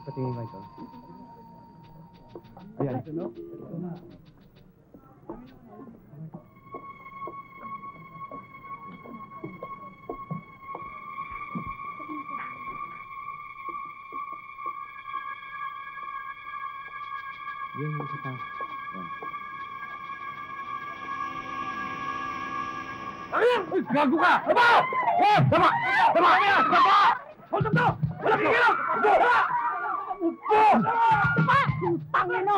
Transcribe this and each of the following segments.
Patingin ba ito? Ayan. Ito, no? Yan yung isa pa. Yan. Ayan! Uy! Gago ka! Tama! Oh! Tama! Tama! Tama! Hold up to! Wala kang ilaw! Upo! Upo! Tama! Putang ino!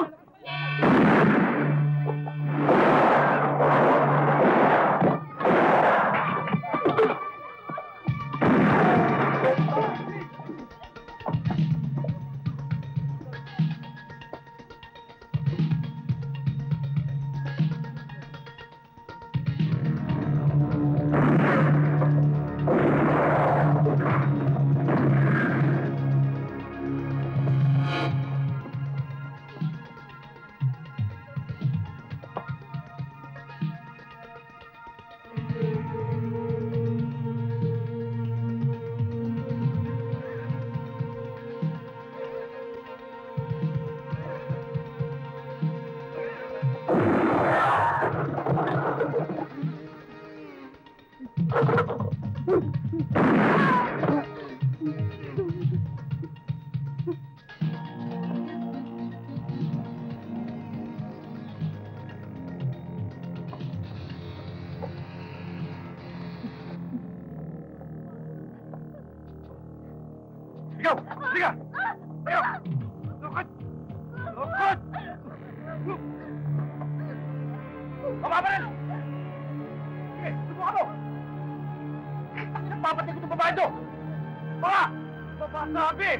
Sigaw! Sigaw! Sigaw! Lukot! Lukot! Baba pa rin! Sige, subukan mo! Papatay ko itong babae ito! Baba! Baba sabi!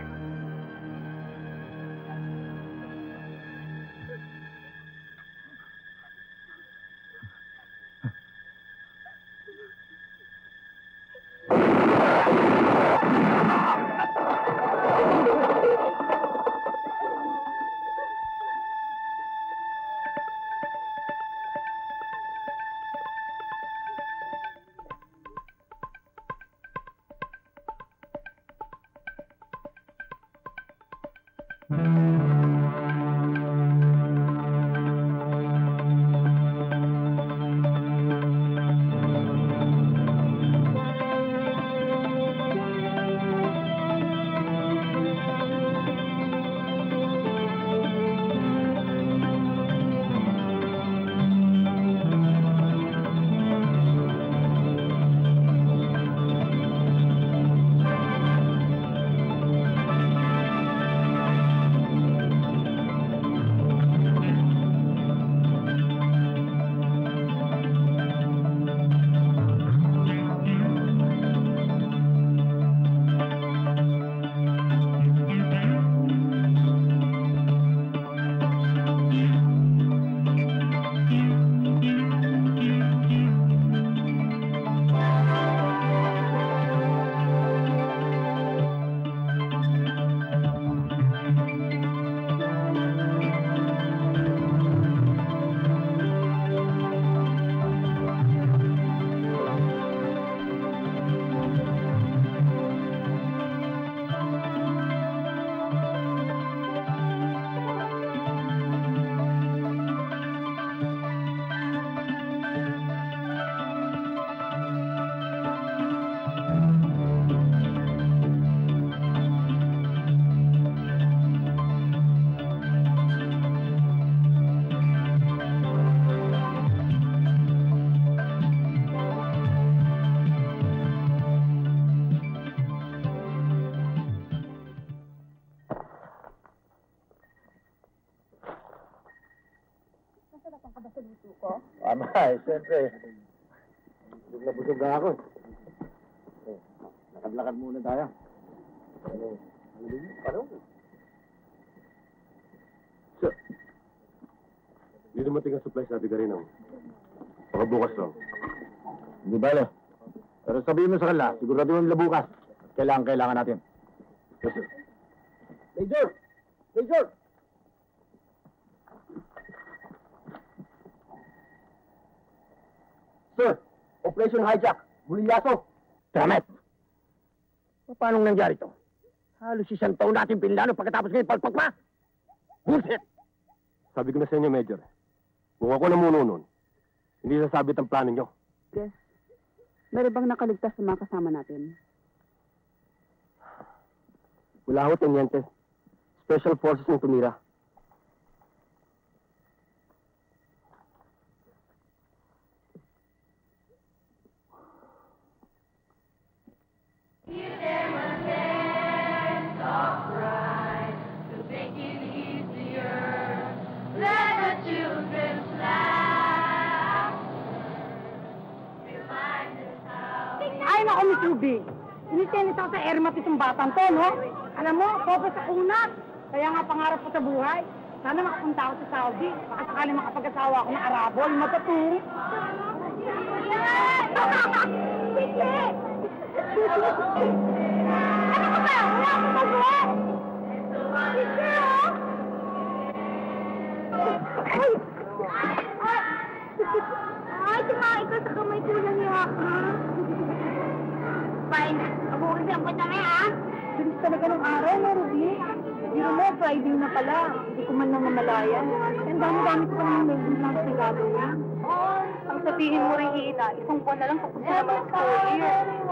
Nasarapan ka ba sa luto ko? Tama, siyempre. Busog na busog na ako. Lakad-lakad muna tayo. Sir, hindi dumating ang supplies natin kanina. Baka bukas lang. Hindi bale. Pero sabihin mo sa kanila, sigurado yung bukas. Kailangan natin. Yes, sir. Major! Major! Sir, Operation Hijack, Buliyaso. Dammit! Paano nangyari to? Halos isang taon natin pinlano pagkatapos ngayon palpak pa! Bullshit! Sabi ko na sa inyo, Major. Kung ako namuno nun, hindi sasabit ang plano nyo. Yes. Meron bang nakaligtas sa mga kasama natin? Wala ho, Teniente. Special Forces yung tumira. Ay, naku, Miss Ruby. Initinit ako sa airmat itong batang to, no? Alam mo, focus sa kunat. Kaya nga pangarap ko sa buhay. Sana makapunta ako sa Saudi. Baka sakali makapag-asawa ako ng Arabo, yung matutong. Sige! Ano ka ba? Wala akong magawa! Sige, oh! Ay! Ay, tumahay ka sa kamay ko lang niya, ha? Fine. Abukin ang patami, ha? Bilis talaga ng araw, no, Ruby? Biro mo, Friday na pala. Hindi ko man nang mamalayan. Ang dami-dami ko pa naman medyo lang sa gagawin. Oo. Ang sabihin mo rin, Ina, isang buwan na lang tapos na naman ang story.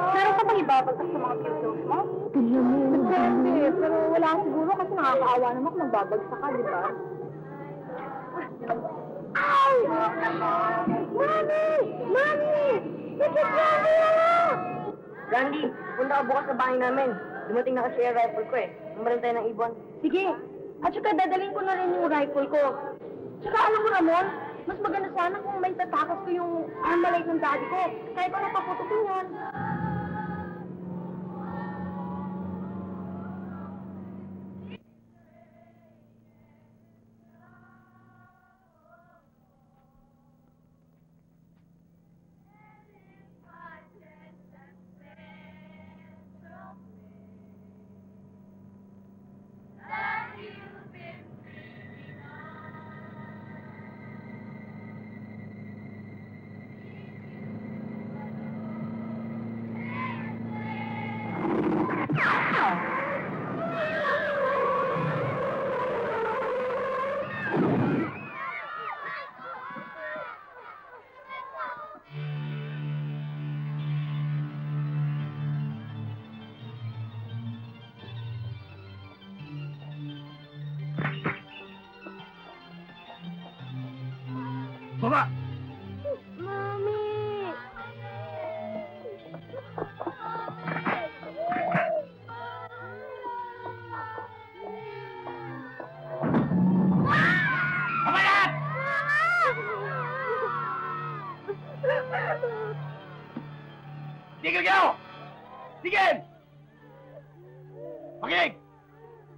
Meron ka bang ibabagsak sa mga photos mo? Tignan mo. Pwede, pero wala siguro kasi nakakaawa naman kung magbabagsak ka, di ba? Ay! Mami! Mami! Bakit Mami ako? Randy, punta ka bukas sa bahay namin. Dumating na kasi yung rifle ko eh. Umarin tayo ng ibon. Sige. At saka dadalhin ko na rin yung rifle ko. Saka alam mo, Ramon, mas maganda sana kung may tatakas ko yung armalite ng daddy ko. Kahit ano paputukin yan. Baba! Mami! Kamayat! Tigil kayo! Tigil! Makinig!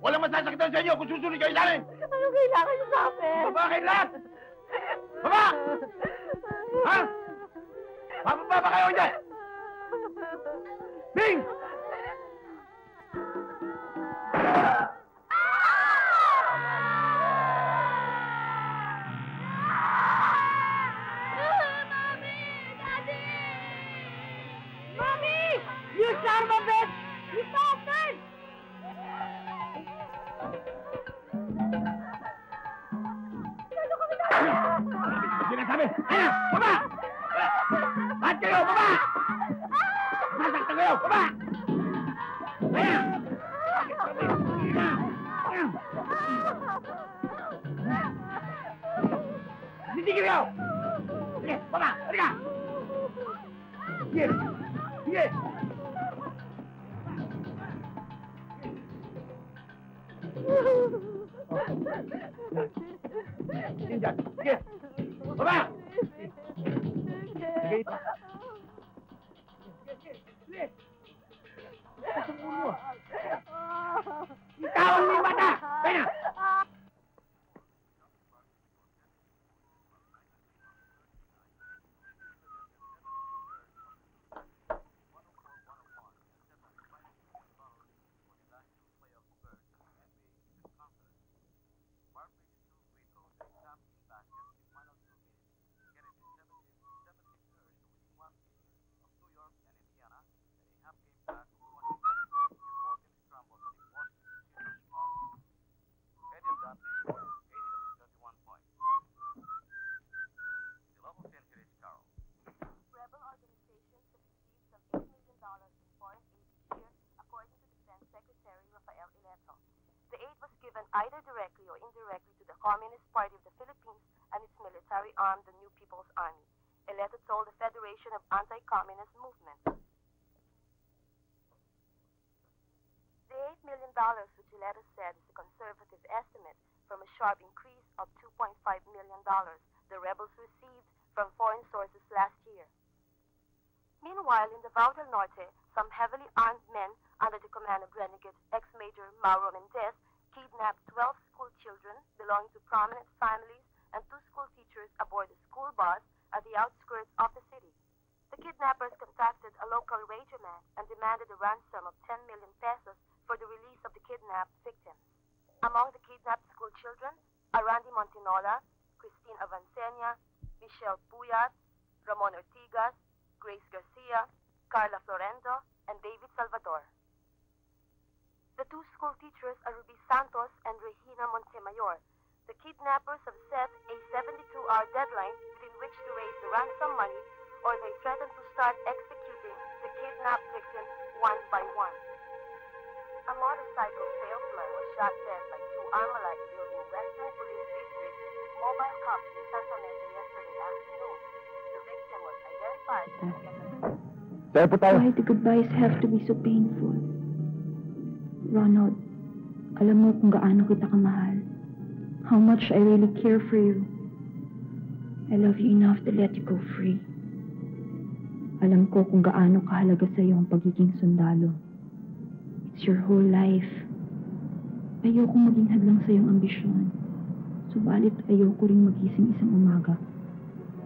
Walang masasaktan sa inyo kung susunod kayo sa akin! Anong kailangan niyo sa akin? Baba kayo lahat! Baba! Ha? Bababa ba kayo dyan? Bing! Mami! You son of a bitch! You bastard! Sinasabi! Ano? Baba! Lahat kayo! Baba! Masaktan kayo! Baba! Ayan! Sisigil kayo! Sige! Baba! Halika! Sige! Sige! Sige! Sige! Baba! Sige pa. Sige. Pasok mo. Itawan mo yung bata! Kaya! The aid was given either directly or indirectly to the Communist Party of the Philippines and its military arm, the New People's Army. A letter told the Federation of Anti-Communist Movement. The $8 million, which the letter said is a conservative estimate from a sharp increase of $2.5 million the rebels received from foreign sources last year. Meanwhile, in Davao del Norte, some heavily armed men under the command of Renegade ex-Major Mauro Mendez kidnapped 12 school children belonging to prominent families and 2 school teachers aboard a school bus at the outskirts of the city. The kidnappers contacted a local radio man and demanded a ransom of 10 million pesos for the release of the kidnapped victims. Among the kidnapped school children are Randy Montinola, Christine Avancenia, Michelle Puyas, Ramon Ortigas, Grace Garcia, Carla Florendo, and David Salvador. The 2 school teachers are Ruby Santos and Regina Montemayor. The kidnappers have set a 72-hour deadline within which to raise the ransom money, or they threaten to start executing the kidnapped victims one by one. A motorcycle salesman was shot dead by 2 Armalite building Western Police District mobile cops in Santa Mesa yesterday afternoon. The victim was identified as Tayo po tayo. Why the goodbyes have to be so painful? Ronald, alam mo kung gaano kita kamahal. How much I really care for you. I love you enough to let you go free. Alam ko kung gaano kahalaga sa iyo ang pagiging sundalo. It's your whole life. Ayokong maging hadlang sa iyong ambisyon. Subalit ayoko ring magising isang umaga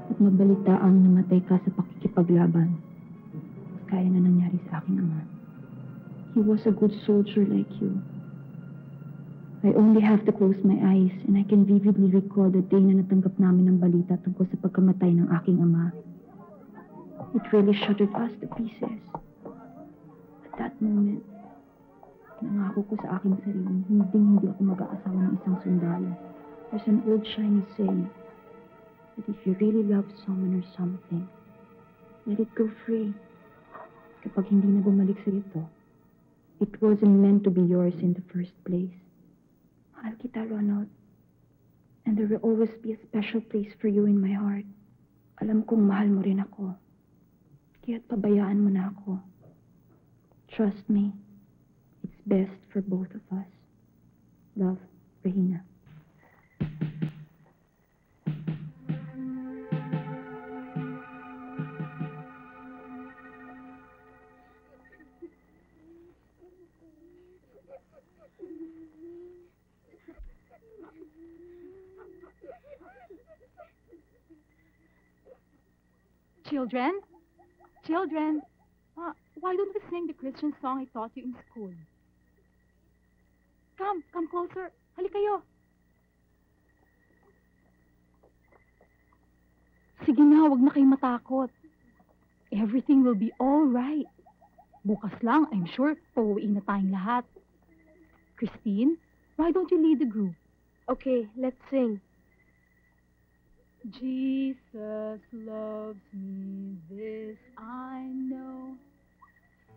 at mabalitaang namatay ka sa pakikipaglaban. Kaya na nangyari sa aking ama. He was a good soldier like you. I only have to close my eyes and I can vividly recall the day na natanggap namin ang balita tungkol sa pagkamatay ng aking ama. It really shattered us to pieces. At that moment, nangako ko sa aking sarili, hindi ako mag-aasawa ng isang sundalo. There's an old Chinese saying that if you really love someone or something, let it go free. Kapag hindi na bumalik sa ito, it wasn't meant to be yours in the first place. Mahal kita, Ronald. And there will always be a special place for you in my heart. Alam kong mahal mo rin ako. Kaya't pabayaan mo na ako. Trust me, it's best for both of us. Love, Regina. Children, why don't we sing the Christian song I taught you in school? Come closer. Hali kayo. Sige na, wag na kayo matakot. Everything will be all right. Bukas lang, I'm sure, pauwiin na tayong lahat. Christine, why don't you lead the group? Okay, let's sing. Jesus loves me, this I know,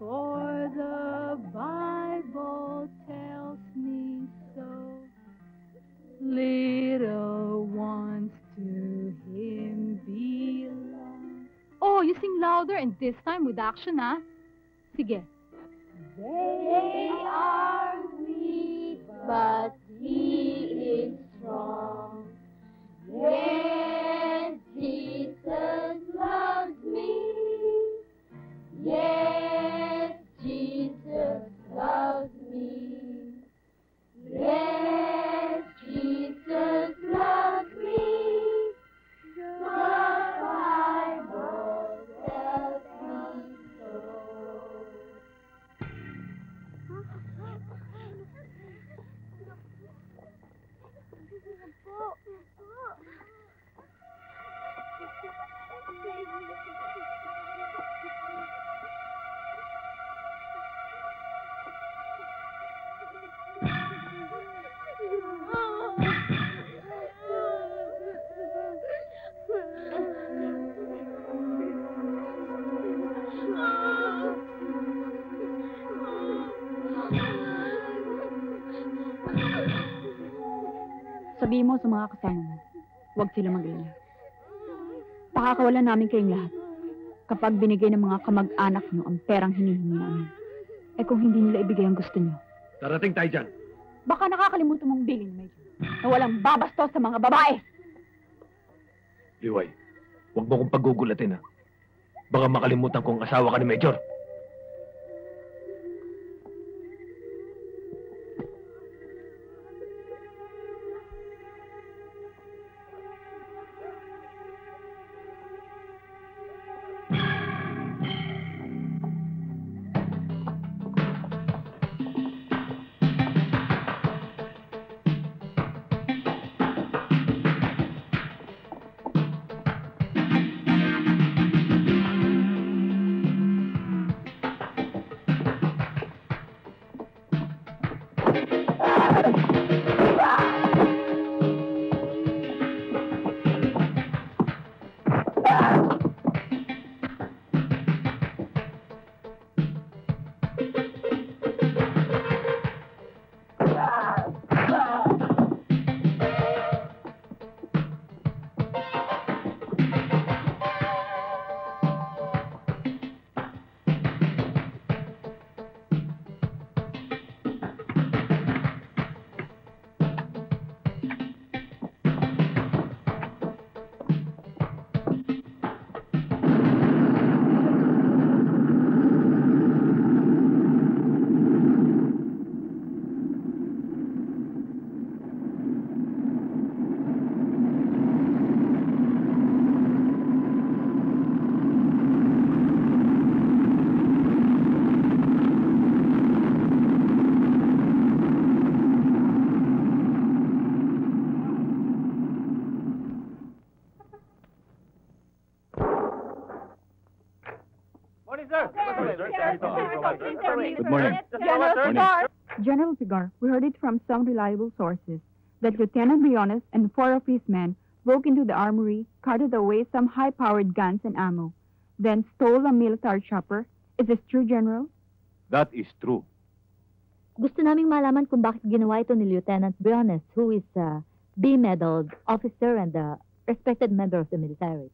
for the Bible tells me so. Little ones to Him belong. Oh, you sing louder and this time with action, ah? Sige. They are weak, but He is strong. Yes, Sabihin mo sa mga kasama mo, huwag sila mag-alala. Pakakawalan namin kayong lahat kapag binigay ng mga kamag-anak nyo ang perang hinihingi namin. Eh kung hindi nila ibigay ang gusto nyo, Darating tayo dyan. baka nakakalimutan mong bilin, Major, na walang babastos sa mga babae. Liway, huwag mo kong pagugulatin, ha? Baka makalimutan kong asawa ka ni Major. Good morning. General Pigar, we heard it from some reliable sources that Lieutenant Briones and 4 of his men broke into the armory, carted away some high-powered guns and ammo, then stole a military chopper. Is this true, General? That is true. Gusto naming malaman kung bakit ginawa ito ni Lieutenant Briones, who is a B-medaled officer and a respected member of the military.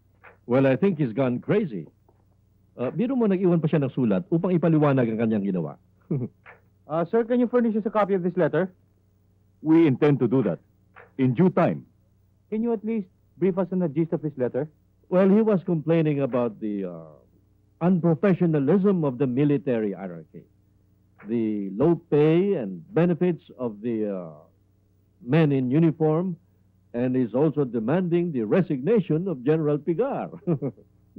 Well, I think he's gone crazy. Biro mo nag-iwan pa siya ng sulat upang ipaliwanag ang kanyang ginawa. Sir, can you furnish us a copy of this letter? We intend to do that. In due time. Can you at least brief us on the gist of his letter? Well, he was complaining about the unprofessionalism of the military hierarchy, the low pay and benefits of the men in uniform, and is also demanding the resignation of General Pigar.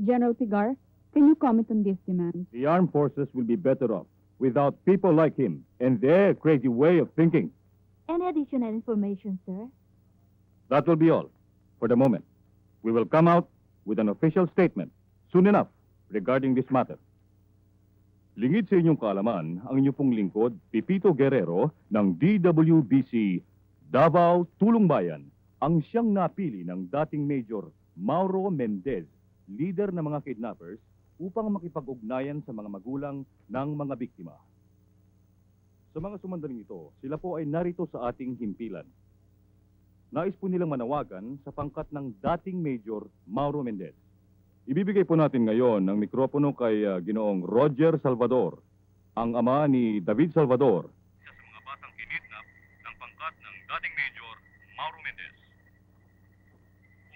General Pigar, can you comment on this demand? The armed forces will be better off without people like him and their crazy way of thinking. Any additional information, sir? That will be all for the moment. We will come out with an official statement soon enough regarding this matter. Lingid sa inyong kaalaman ang inyong pong lingkod, Pipito Guerrero ng DWBC Davao Tulong Bayan, ang siyang napili ng dating Major Mauro Mendez, leader ng mga kidnappers, upang makipag-ugnayan sa mga magulang ng mga biktima. Sa mga sumandaling ito, sila po ay narito sa ating himpilan. Nais po nilang manawagan sa pangkat ng dating Major Mauro Mendez. Ibibigay po natin ngayon ang mikropono kay Ginoong Roger Salvador, ang ama ni David Salvador. Isa sa mga batang kinidnap ng pangkat ng dating Major Mauro Mendez.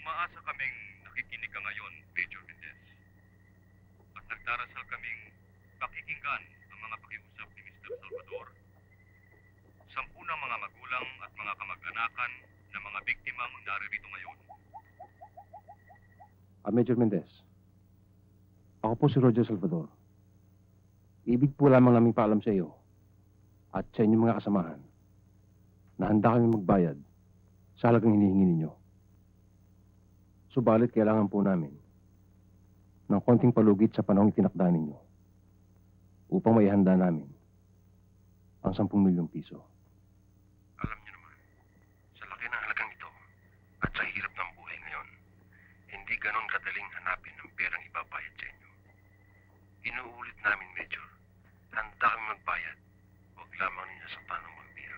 Umaasa kaming nakikinig ka ngayon, Major Mendez. At nagdarasal kaming pakikinggan ang mga pakiusap ni Mr. Salvador. 10 ng mga magulang at mga kamag-anakan ng mga biktimang naririto ngayon. Major Mendez, ako po si Roger Salvador. Ibig po lamang naming paalam sa iyo at sa inyong mga kasamahan na handa kami magbayad sa halagang hinihingi ninyo. Subalit kailangan po namin ng konting palugit sa panahong itinakda ninyo upang maihanda namin ang 10 milyong piso. Alam niyo naman, sa laki ng halagang ito at sa hirap ng buhay ngayon, hindi ganon kadaling hanapin ang perang ibabayad sa inyo. Inuulit namin, Major, handa kami magbayad. Huwag lamang ninyo sa tanong magbira.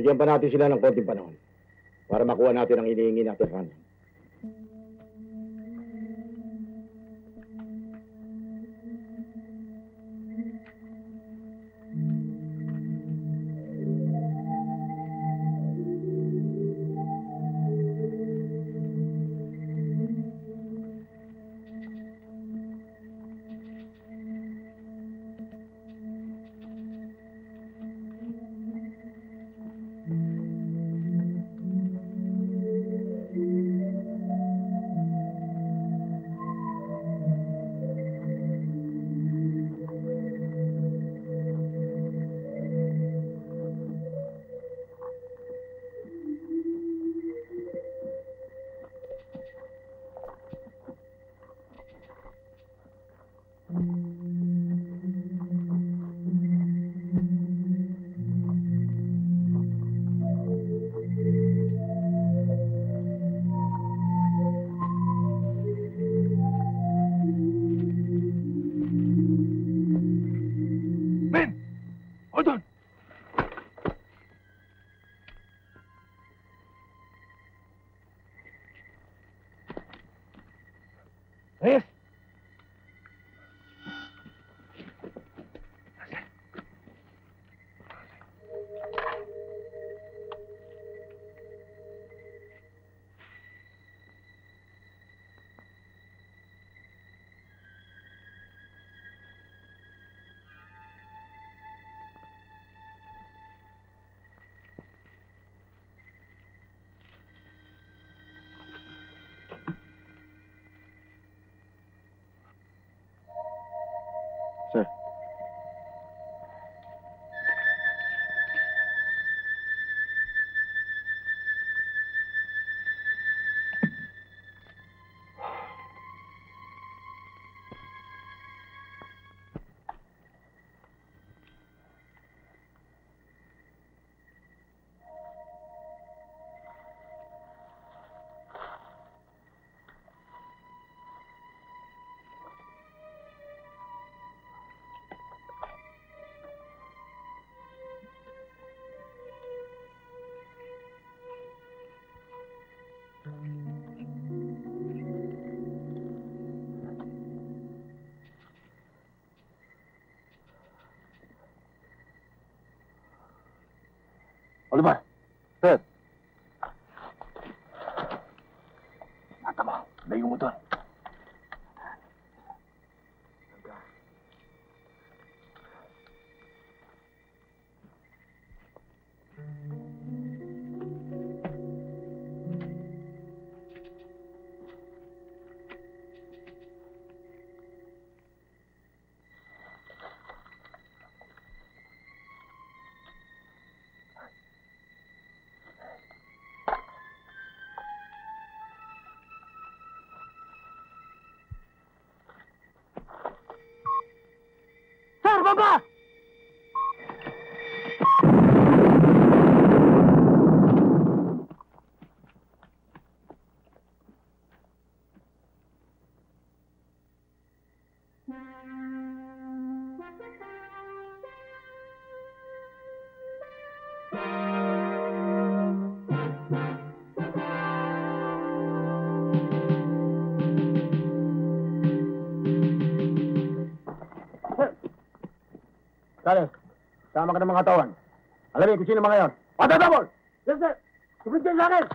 bigyan pa natin sila ng konting panahon para makuha natin ang hinihingi natin ransom. Hold on! Reyes! Sir. Oliver! Sir! Nata mo, layo mo doon. Sir, baba! Kale, tama ka ng mga tawan. Alamin kung sino mga yon. Patadabol! Yes, sir! Sublit kayo sa akin!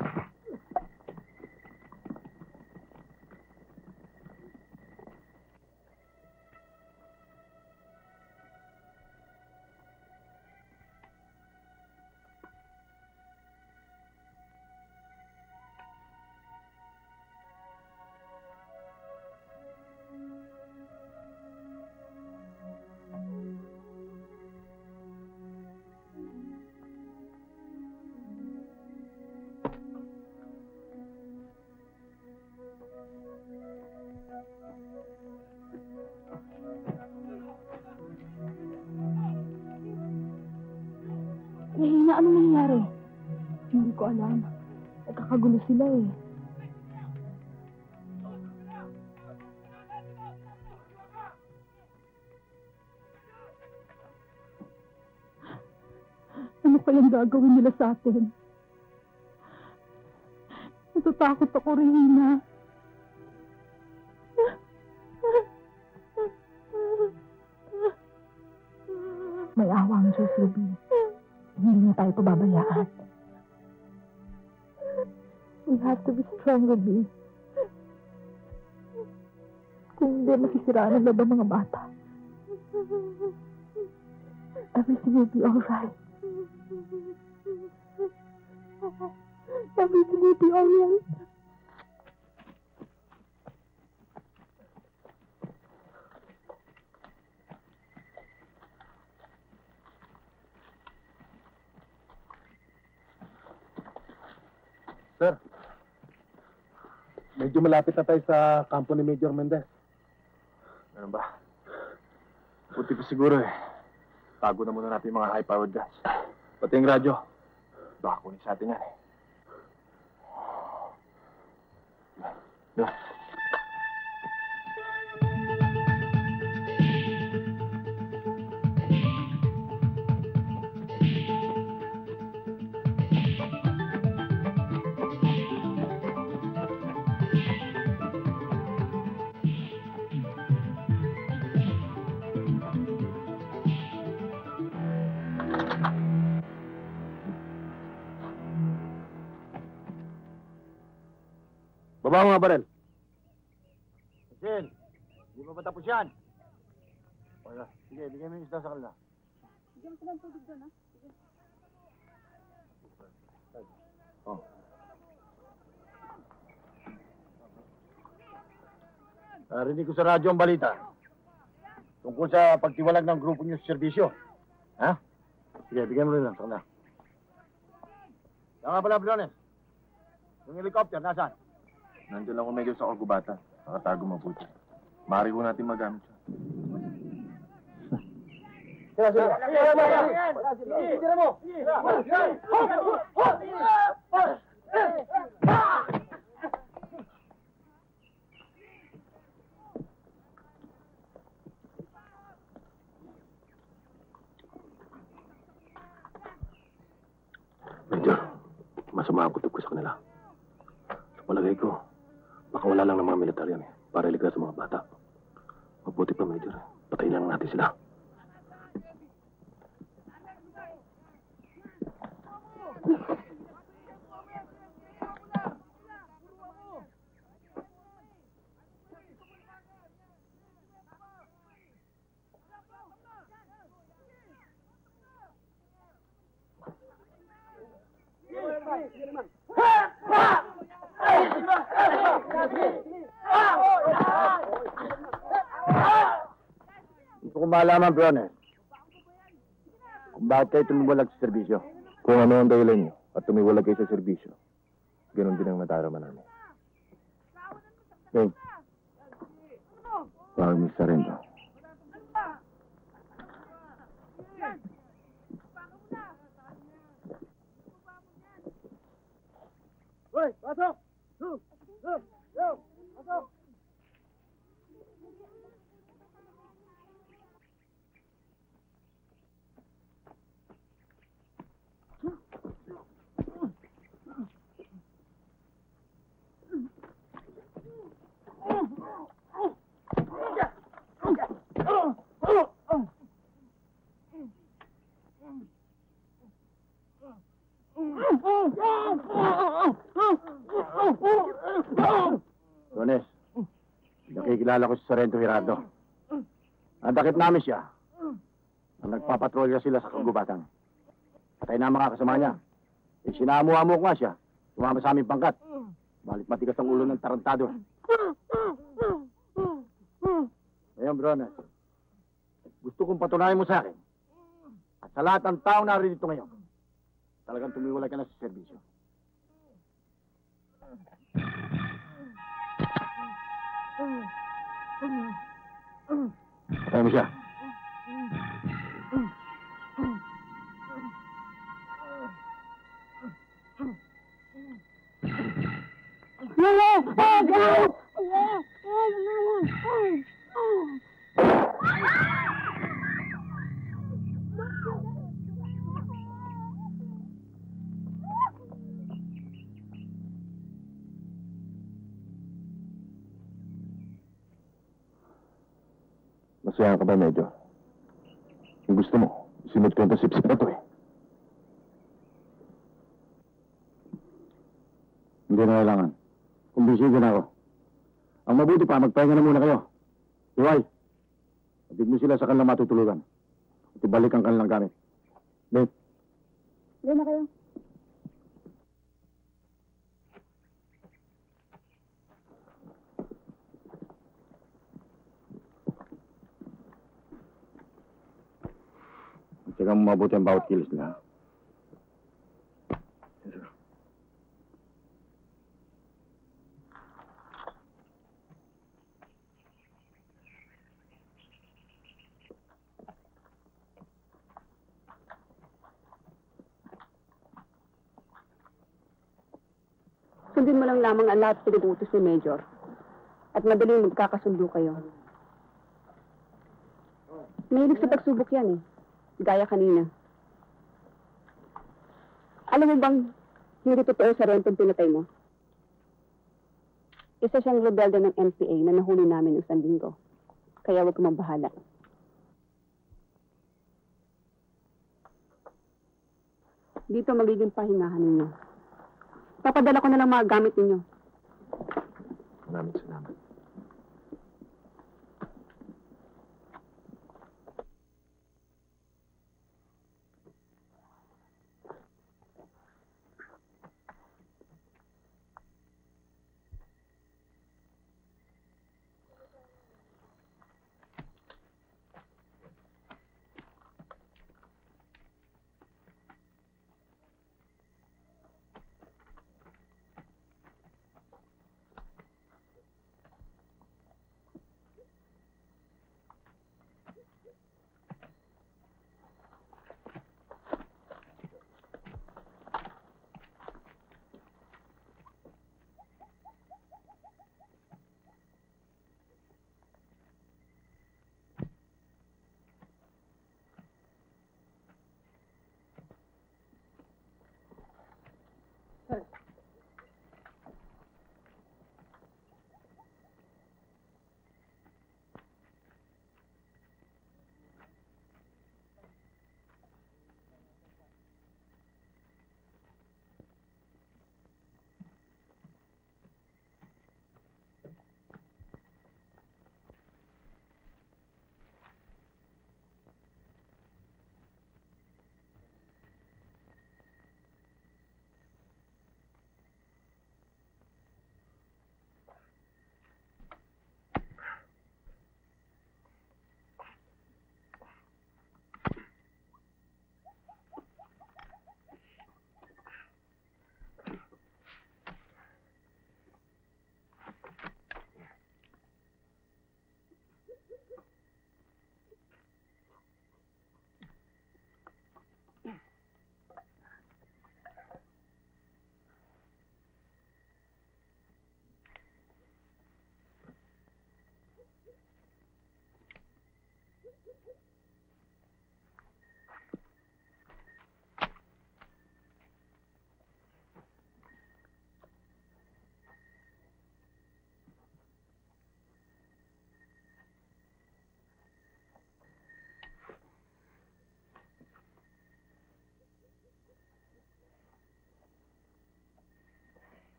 Regina, ano nangyari? Hindi ko alam. Nagkakagulo sila eh. Ano kayang gagawin nila sa atin? Natatakot ako, Regina. May awa ang Diyos, Ruby. Hindi niya tayo pababayaan. We have to be strong, Ruby. Kung hindi, masisiraan ang loob ng mga bata. Everything will be all right. Everything will be all right. Sir, medyo malapit na tayo sa kampo ni Major Mendez. Ano ba? Puti pa siguro eh. Tago na muna natin yung mga high-powered guns. Pati yung radyo. Baka kunin sa atin yan eh. Yeah. Baba mga barel. Sil, hindi pa ba tapos yan? Wala. Sige, bigyan mo yung isda sa kanila. Bigyan ko lang tubig doon, ha? Sige. Oh. Narinig ko sa radyo ang balita. Tungkol sa pagtiwalag ng grupo niyo sa serbisyo. Ha? Sige, bigyan mo rin lang sa kanila. Kaya nga pala, Briones. Yung helicopter, nasaan? Nandiyan lang ko medyo sa Orgubata. Nakatago mabuti. Maaari ko natin magamit siya. Tira mo! Major, masama ang kutob ko sa kanila. Sa palagay ko, baka wala lang ng mga militar yan para iligtas sa mga bata. Mabuti pa, Major. Patayin lang natin sila. Gusto ko malaman, Briones, kung bakit kayo tumiwalag sa serbisyo. Kung ano ang dahilan niyo at tumiwalag kayo sa serbisyo, ganoon din ang nadarama namin. Okay. Parang Miss Sarendo. Hoy, pasok! Pasok! Briones, nakikilala ko si Sarento Hirado. Nadakip namin siya. Nagpapatrolya sila sa kagubatan. Patay na ang mga kasama niya. Sinamu-amu ko nga siya. Sumama sa aming pangkat. Balit matigas ang ulo ng tarantado. Ngayon, Briones, gusto kong patunayan mo sa akin at sa lahat ng taong naririto ngayon, talagang tumiwalay ka na sa serbisyo. Patay mo siya. Nasasayahan ka ba, Medyo? Kung gusto mo, isunod ko yung sip-sip na to eh. Hindi na kailangan. Kumbisigo na ako. Ang mabuti pa, magpahinga na muna kayo. Iway, abig mo sila sa kanilang matutulugan. At ibalik ang kanilang gamit. Babe. Doon na kayo. Tsaka mo mabuti ang bawat kilos nila. Sundin mo lang lamang ang lahat pinag-utos ni Major. At madaling magkakasundo kayo. Mahilig sa pagsubok yan eh. Gaya kanina. Alam mo bang hindi totoo sa rentong pinatay mo? Isa siyang rebelde ng NPA na nahuli namin isang linggo. Kaya huwag kang mabahala. Dito magiging pahingahan ninyo. Papadala ko na lang mga gamit ninyo. Maraming salamat.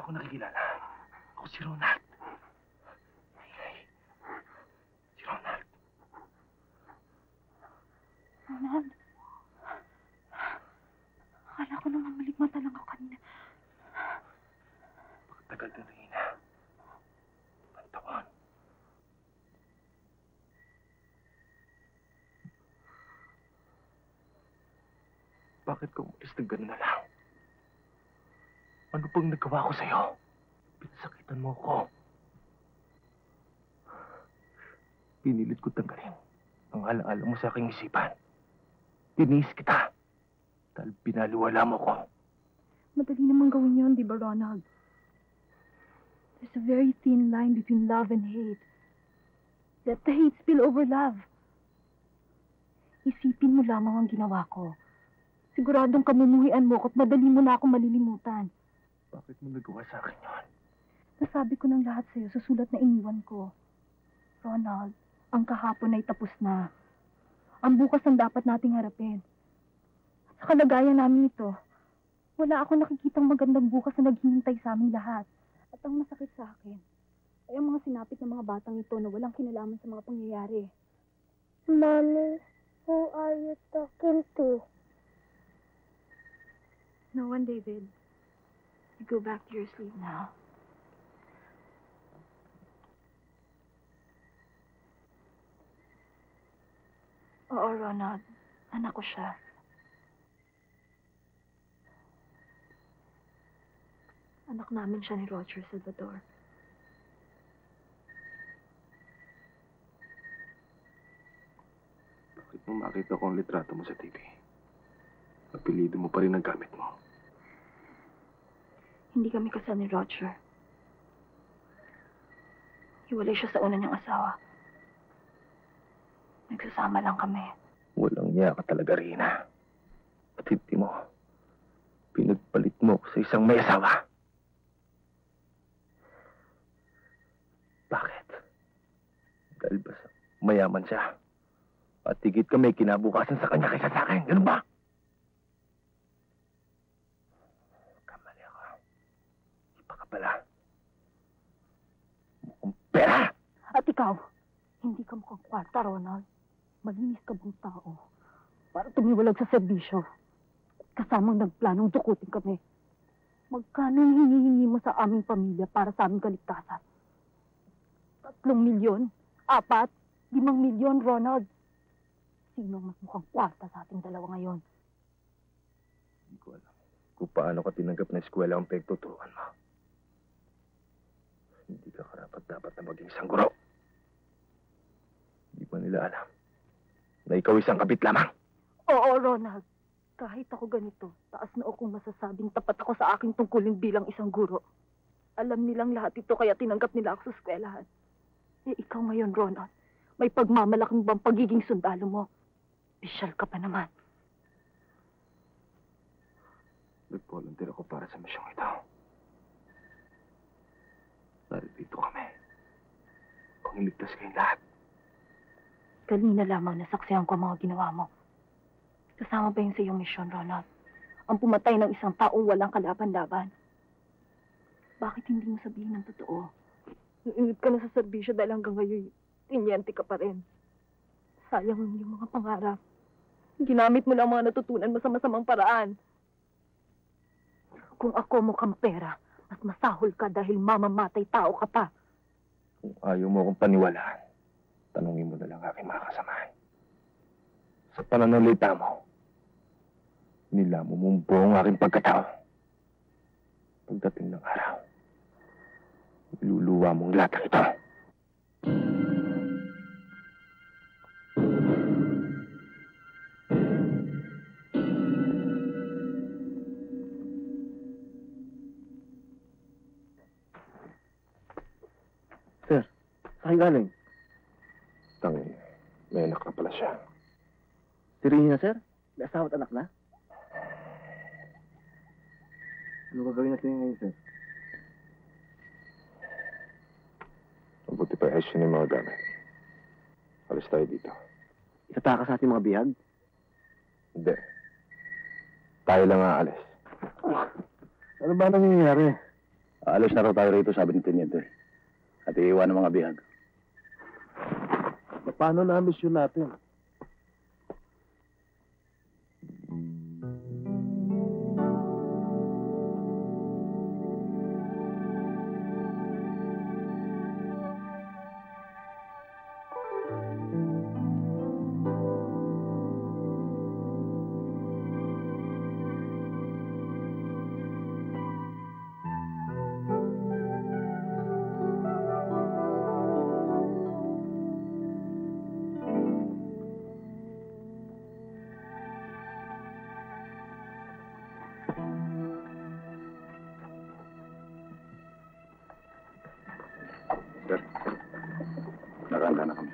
Ako nakikilala. Ako si Ronald. Si Ronald. Ronald? Akala ko naman maligmata lang ako kanina. Pagtagal na rin na. Pantawan. Bakit ka umalis na gano'n na lang? Ano pang nagawa ko sa'yo? Pinasakitan mo ko. Pinilit ko tanggalin ang alaala mo sa aking isipan. Tinis kita dahil pinaliwala mo ko. Madali namang gawin yun, di ba, Ronald? There's a very thin line between love and hate. Let the hate spill over love. Isipin mo lamang ang ginawa ko. Siguradong kamumuhian mo ko at madali mo na akong malilimutan. Bakit mo nagawa sa akin yun? Nasabi ko ng lahat sa'yo sa sulat na iniwan ko. Ronald, ang kahapon ay tapos na. Ang bukas ang dapat nating harapin. At sa kalagayan namin ito, wala akong nakikitang magandang bukas na naghihintay sa aming lahat. At ang masakit sa akin, ay ang mga sinapit ng mga batang ito na walang kinalaman sa mga pangyayari. Mommy, who are you talking to? No one, David. You go back to your sleep now. Oo, Ronald. Anak ko siya. Anak namin siya ni Roger Salvador. Bakit nung makita ko ang litrato mo sa TV? Apelido mo pa rin ang gamit mo. Hindi kami kasal ni Roger. Hiwalay siya sa una niyang asawa. Nagsasama lang kami. Walang niya ka talaga, Rina. At hindi mo, pinagpalit mo ko sa isang may asawa. Bakit? Dahil ba mayaman siya? At higit ka may kinabukasan sa kanya kaysa sa akin. Ganun ba? Kamali ako. Iba ka pala. Mukhang pera! At ikaw, hindi ka mukhang kwarta, Ronald. Malinis ka bang tao para tumiwalag sa serbisyo. Kasamang nagplanong dukutin kami. Magkano ang hinihingi mo sa aming pamilya para sa aming kaligtasan? 3 milyon? 4? 5 milyon, Ronald? Sino mas mukhang kwarta sa ating dalawa ngayon? Hindi ko alam kung paano ka tinanggap na eskwela ang pagtuturuan mo. Hindi ka karapat-dapat na maging isang guro. Hindi ba nila alam na ikaw isang kabit lamang? Oo, Ronald. Kahit ako ganito, taas na akong masasabing tapat ako sa aking tungkulin bilang isang guro. Alam nilang lahat ito kaya tinanggap nila ako sa eskwelahan. Eh, ikaw ngayon, Ronald, may pagmamalaking bang pagiging sundalo mo? Pisyal ka pa naman. Nag-volunteer ako para sa misyong ito. Narito kami. Pangiligtas kayong lahat. Kanina lamang nasaksihan ko ang mga ginawa mo. Kasama ba yun sa iyong misyon, Ronald? Ang pumatay ng isang taong walang kalaban-laban. Bakit hindi mo sabihin ng totoo? Nainit ka na sa serbisyo dahil hanggang ngayon, tinyente ka pa rin. Sayang ang iyong mga pangarap. Ginamit mo lang mga natutunan mo sa masamang paraan. Kung ako mukhang pera, mas masahol ka dahil mamamatay tao ka pa. Kung ayaw mo akong paniwalaan, tanungin mo na lang aking mga kasamahan. Sa pananalita mo, nilamo mong buong aking pagkatao. Pagdating ng araw, iluluwa mong lahat ito. Sir, saan galing? Tangin, may anak na pala siya. Si Rina, sir? May asawa at anak na? Ano gagawin natin ngayon, sir? Mabuti pa ayos yun yung mga gamit. Alis tayo dito. Itatakas natin mga bihag? Hindi. Tayo lang aalis. Ano ba nangyayari? Aalis na raw tayo rito, sabi ni Teniente. At iiwan ng mga bihag. Paano na mission natin? Sir, nakahanda na kami.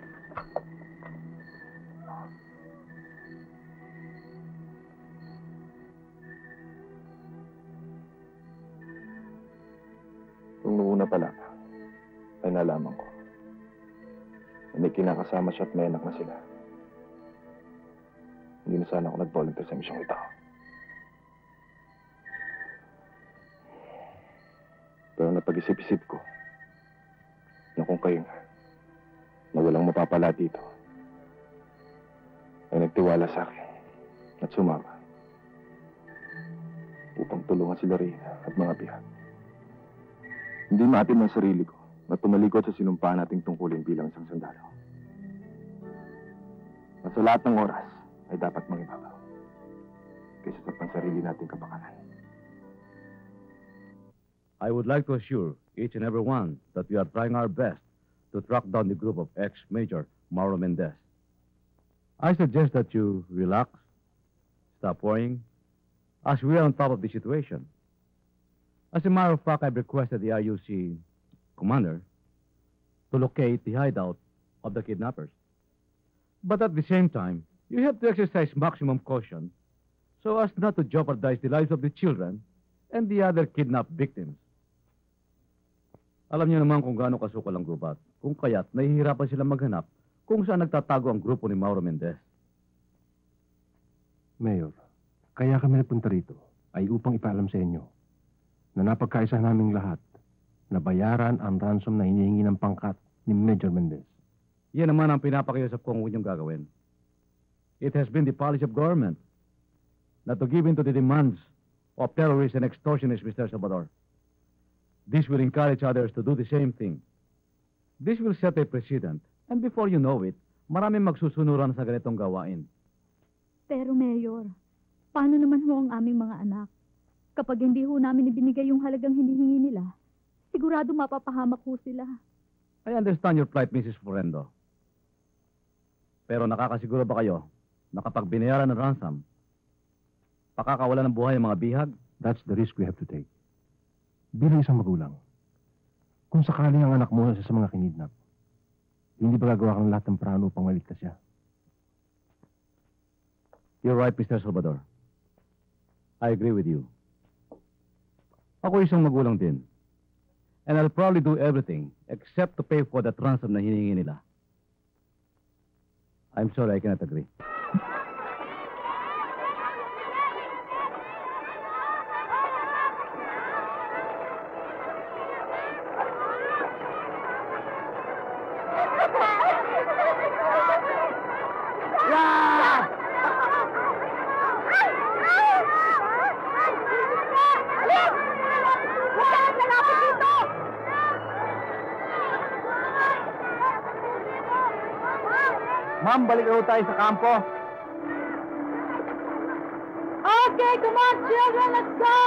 Nung una pa lang, ay nalaman ko na may kinakasama siya at may anak na sila. Hindi na sana ako nag-volunteer sa misyong ito. Pero napag-isip-isip ko na kung kayo nga, na walang mapapala dito, ay nagtiwala sa akin at sumama upang tulungan sila rin at mga bihag. Hindi maatin ng sarili ko na tumalikod sa sinumpaan nating tungkulin bilang isang sundalo. Na sa lahat ng oras ay dapat mangibabaw kaysa sa pansarili nating kapakanan. I would like to assure each and every one that we are trying our best to track down the group of ex-Major Mauro Mendez. I suggest that you relax, stop worrying, as we are on top of the situation. As a matter of fact, I've requested the RUC commander to locate the hideout of the kidnappers. But at the same time, you have to exercise maximum caution so as not to jeopardize the lives of the children and the other kidnapped victims. Alam niyo naman kung gaano kasukal ang gubat, kung kaya't nahihirapan silang maghanap kung saan nagtatago ang grupo ni Mauro Mendez. Mayor, kaya kami napunta rito ay upang ipaalam sa inyo na napagkaisa naming lahat na bayaran ang ransom na hinihingi ng pangkat ni Major Mendez. Yan naman ang pinapakiusap kong huwag niyong gagawin. It has been the policy of government not to give in to the demands of terrorists and extortionists, Mr. Salvador. This will encourage others to do the same thing. This will set a precedent, and before you know it, maraming magsusunuran sa ganitong gawain. Pero Mayor, paano naman ho ang aming mga anak? Kapag hindi ho namin ibinigay yung halagang hinihingi nila, sigurado mapapahamak ho sila. I understand your plight, Mrs. Florendo. Pero nakakasiguro ba kayo na kapag binayaran ng ransom, pakakawala ng buhay ang mga bihag? That's the risk we have to take. Bilang isang magulang, kung sakaling ang anak mo sa mga kinidnap, hindi ba gagawa kang lahat ng paraan upang maligtas siya? You're right, Mr. Salvador. I agree with you. Ako isang magulang din. And I'll probably do everything except to pay for the ransom na hinihingi nila. I'm sorry, I cannot agree. Ma'am, balik na tayo sa kampo. Okay, come on, children, let's go!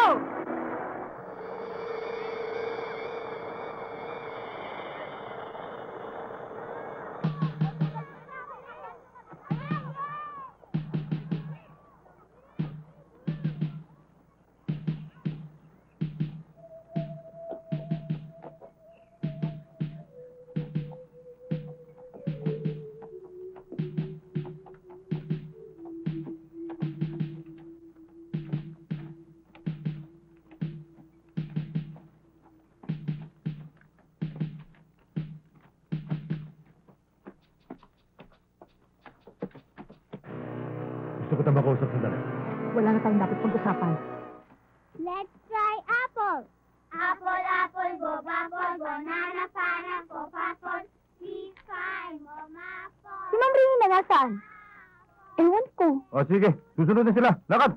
Gusto ko tayo makausap sandali. Wala na tayong dapat pag-usapan. Let's try apple. Apple, apple, go, apple, banana, pineapple, apple, please try, mom, apple. Si Ma'am Rina nasaan? Ewan ko. O sige, susunod na sila. Lakad!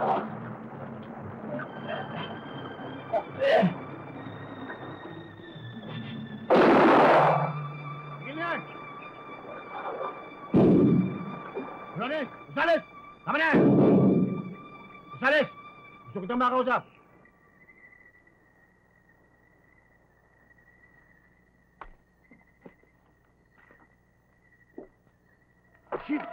Sige na yan! Rones! Gonzales! Tama na! Gonzales! Gusto kitang makausap. Shit!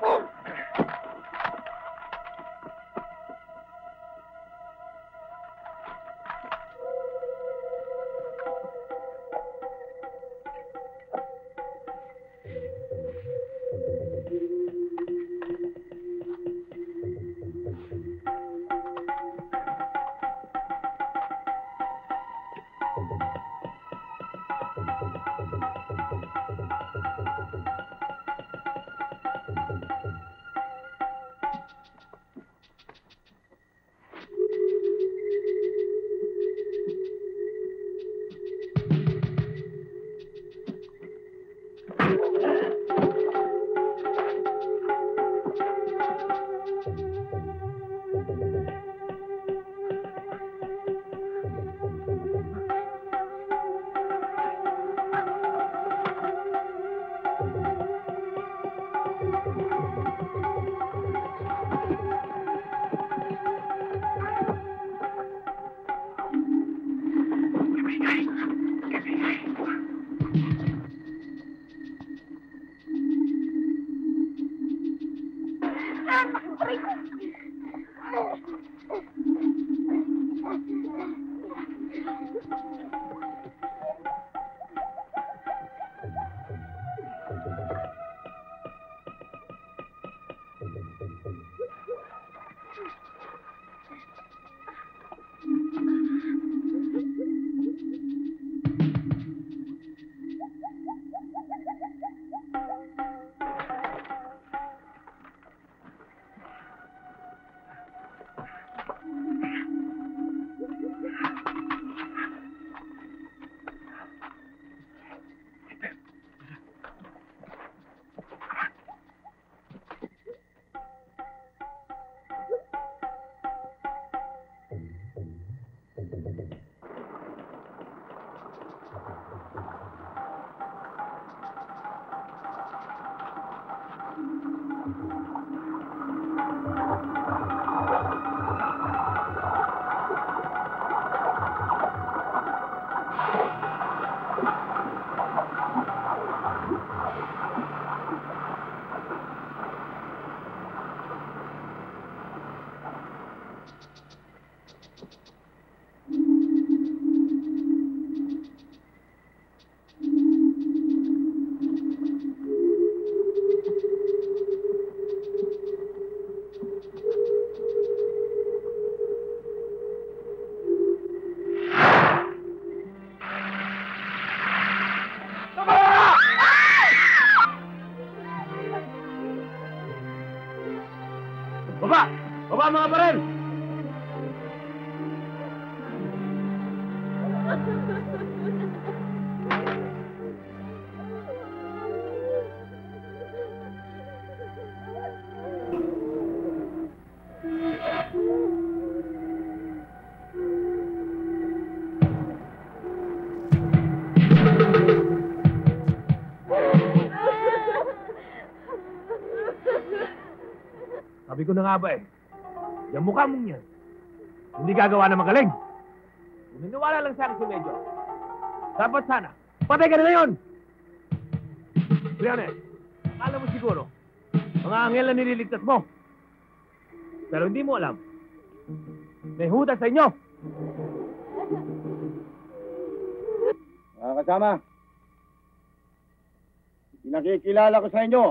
Baba! Baba mga baril! Sabi ko na nga ba yung mukha mong yan, hindi gagawa na magaling. Kung naniwala lang sa akin si Medyo, dapat sana, patay ka na ngayon! Leones, alam mo siguro, mga anghel na nililigtas mo. Pero hindi mo alam, may hudas sa inyo. Mga kasama, pinakikilala ko sa inyo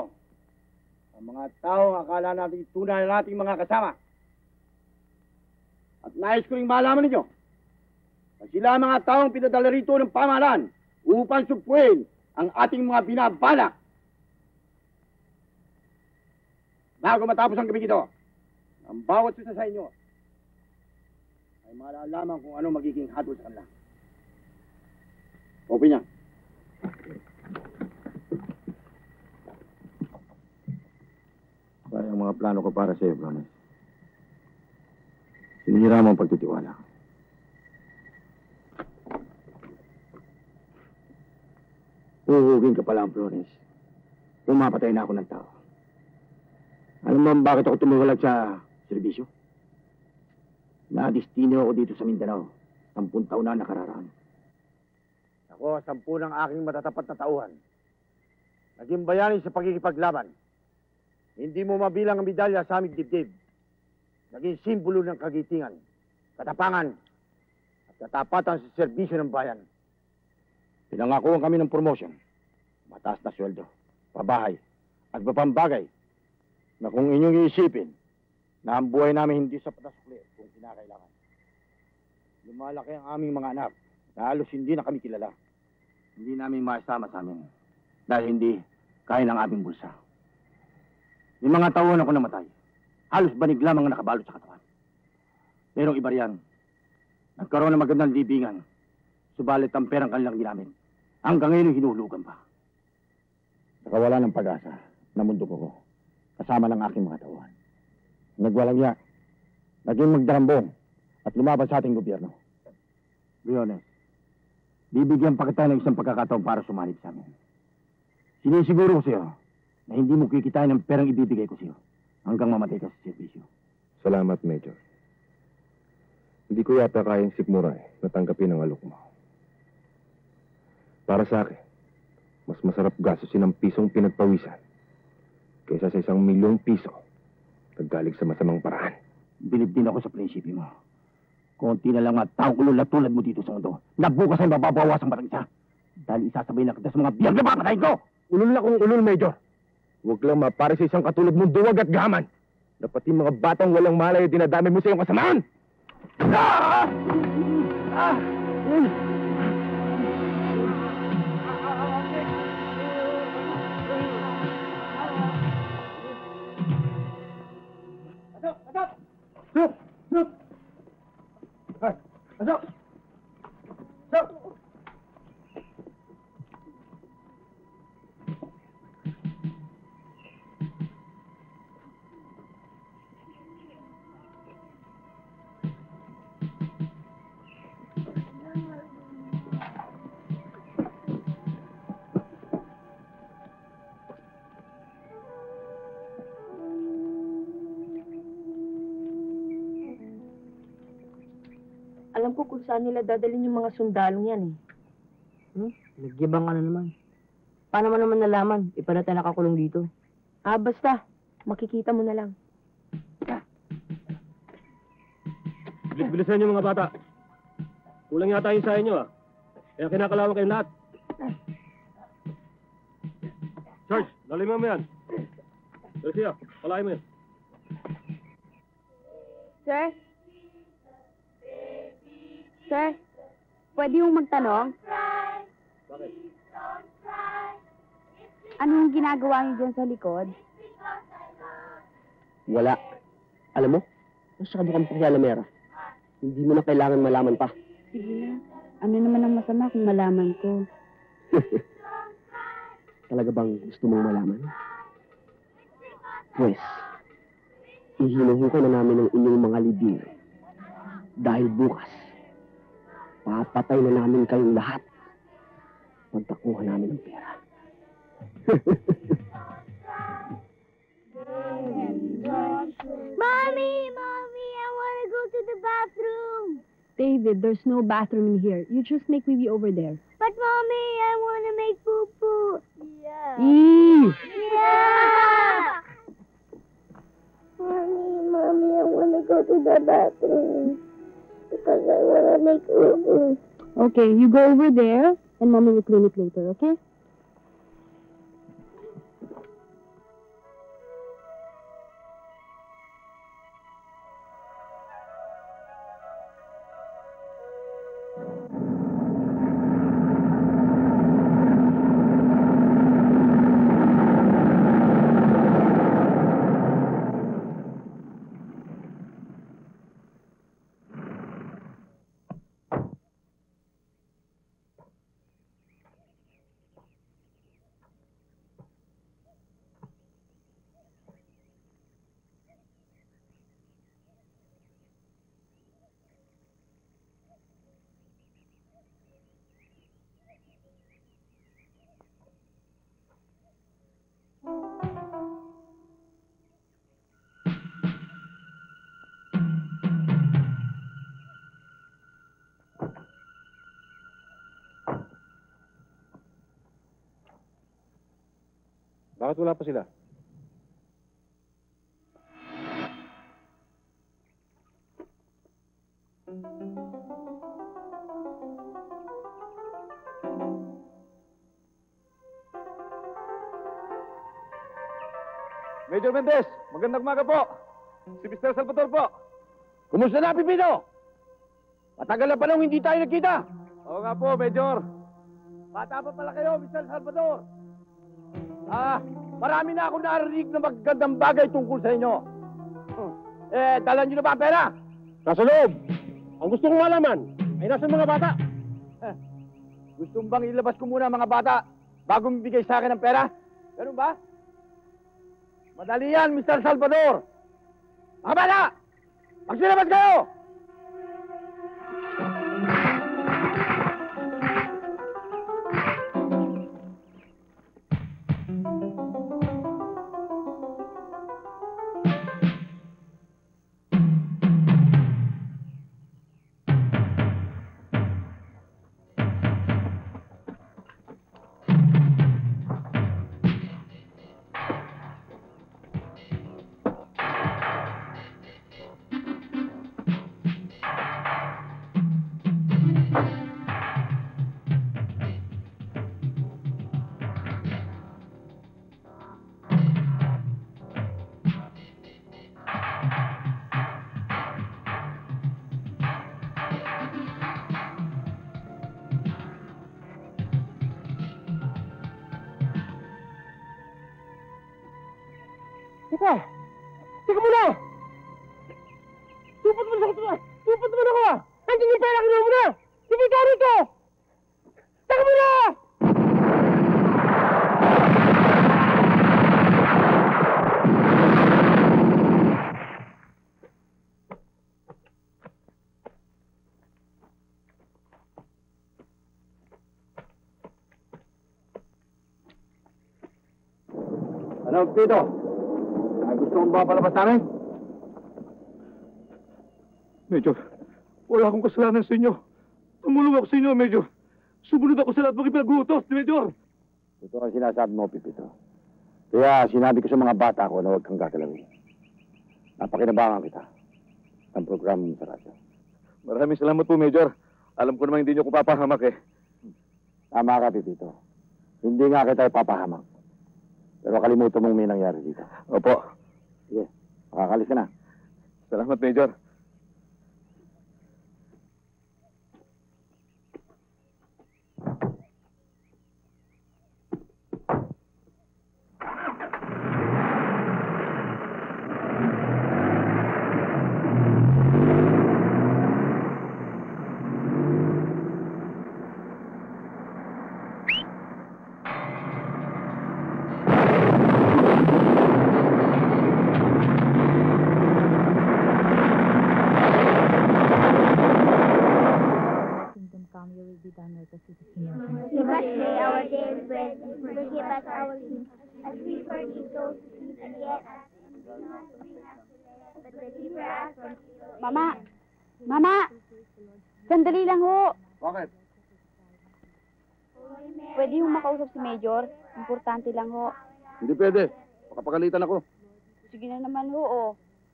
ang mga taong akala natin tunay na nating mga kasama. At nais ko rin malaman ninyo na sila mga taong pinadala rito ng pamahalaan upang supuin ang ating mga binabalak. Bago matapos ang gabi ito, ang bawat isa sa inyo ay malalaman kung ano magiging hatol sa kanila. Open niya. Kaya ang mga plano ko para sa iyo, Brones. Sinira mo ang pagtitiwala. Uhugin ka pala, Florence. Pumapatay na ako ng tao. Alam mo bakit ako tumuwalag sa serbisyo? Nadistino ako dito sa Mindanao. 10 taon na nakararaan. Ako, 10 ng aking matatapat na tauhan. Naging bayani sa pagkikipaglaban. Hindi mo mabilang ang medalya sa aming dibdib. Naging simbolo ng kagitingan, katapangan, at katapatan sa serbisyo ng bayan. Pinangakuhan kami ng promotion, mataas na sweldo, pabahay, at mapambagay na kung inyong iisipin na ang buhay namin hindi sapat na sukli kung kinakailangan. Lumalaki ang aming mga anak na halos hindi na kami kilala. Hindi namin maisama sa amin dahil hindi kaya ng aming bulsa. May mga taon ako namatay. Halos banig lamang ang nakabalot sa katawan. Pero iba riyan, nagkaroon ng magandang libingan. Subalit ang perang kanilang ginamit. Hanggang ngayon hinulugan pa. Nakawala ng pag-asa na mundo ko kasama ng aking mga tauhan. Nagwalang ya, naging magdarambong at lumaban sa ating gobyerno. Briones, bibigyan pa kita ng isang pagkakataon para sumanib sa amin. Sinisiguro ko sa iyo na hindi mo kikitain ang perang ibibigay ko sa iyo hanggang mamatay ka sa serbisyo. Salamat, Major. Hindi ko yata kayang sikmuray na tanggapin ang alok mo. Para sa akin, mas masarap gastusin ang pisong pinagpawisan kaysa sa 1,000,000 piso naggaling sa masamang paraan. Bilib din ako sa prinsipyo mo. Konti na lang mga taong ulol na tulad mo dito sa mundo na bukas ay mababawas ang batang isa. Dahil isasabay na kita sa mga biyag na papatayin ko! Ulol na kung ulol, Major. Huwag lang mapare sa isang katulad mong duwag at gaman na pati mga batang walang malay dinadami mo sa iyong kasamaan! Ah! Ah! Alam ko kung saan nila dadalhin yung mga sundalong yan eh. Nagyabang ka na naman. Paano mo naman nalaman? Ipa na tayo nakakulong dito. Basta. Makikita mo na lang. Bilis-bilisan niyo mga bata. Kulang yata yung sa inyo ah. Kaya kinakalawan kayong lahat. Charge, laliman mo yan. Garcia, palahin mo yan. Sir? Sir, pwede yung magtanong? Bakit? Ano yung ginagawa niyo dyan sa likod? Wala. Alam mo, masyado kang pakyalamera. Hindi mo na kailangan malaman pa. Sige na. Ano naman ang masama kung malaman ko? Talaga bang gusto mong malaman? Pues, ihinuhin ko na namin ang inyong mga libing. Dahil bukas, papatay na namin kayong lahat pagtakuha namin ng pera. Mommy! Mommy! I want to go to the bathroom! David, there's no bathroom in here. You just make me over there. But Mommy, I want to make poo-poo! Yeah! Yeah! Mommy, I want to go to the bathroom. Because I want to make poo-poo. Okay, you go over there, and Mommy will clean it later, okay? Bakit wala pa sila? Major Mendez, magandang umaga po. Si Mr. Salvador po. Kumusta na, Pipino? Matagal na panahon hindi tayo nagkita. Oo nga po, Major. Bata pa pala kayo, Mr. Salvador. Marami na akong narinig na magagandang bagay tungkol sa inyo. Dala nyo na ba ang pera? Nasa loob! Ang gusto kong malaman ay nasa mga bata. Gusto bang ilabas ko muna ang mga bata bago mibigay sa akin ng pera? Ganun ba? Madali yan, Mr. Salvador. Mga bata! Magsilabas kayo! Teka muna! Tupad mo na ako! Tupad mo na ako! Nandiyan yung pera, kinuha mo na! Sige ka rito! Teka muna! Ano, Pito? Ay, gusto mong papalabas namin? Major, wala akong kasalanan sa inyo. Tumulong ako sa inyo, Major. Sumunod ako sa lahat ng ipinag-uutos, Major. Ito ang sinasabi mo, Pipito. Kaya sinabi ko sa mga bata ko na huwag kang gagalawin. Napakinabangan kita ng program sa radyo. Maraming salamat po, Major. Alam ko naman hindi niyo ko papahamak eh. Tama ka, Pipito. Hindi nga kita ipapahamak. Pero kalimutan mong may nangyari dito. Opo. Sige, makakalis ka na. Salamat, Major. Give us today our daily bread, and forgive us our sins, as we forgive those who sin against us. And do not bring us to test, but deliver us from evil. Mama! Mama! Sandali lang ho. Bakit? Pwede yung makausap si Major. Importante lang ho. Hindi pwede. Makapagalitan ako. Sige na naman ho, oh.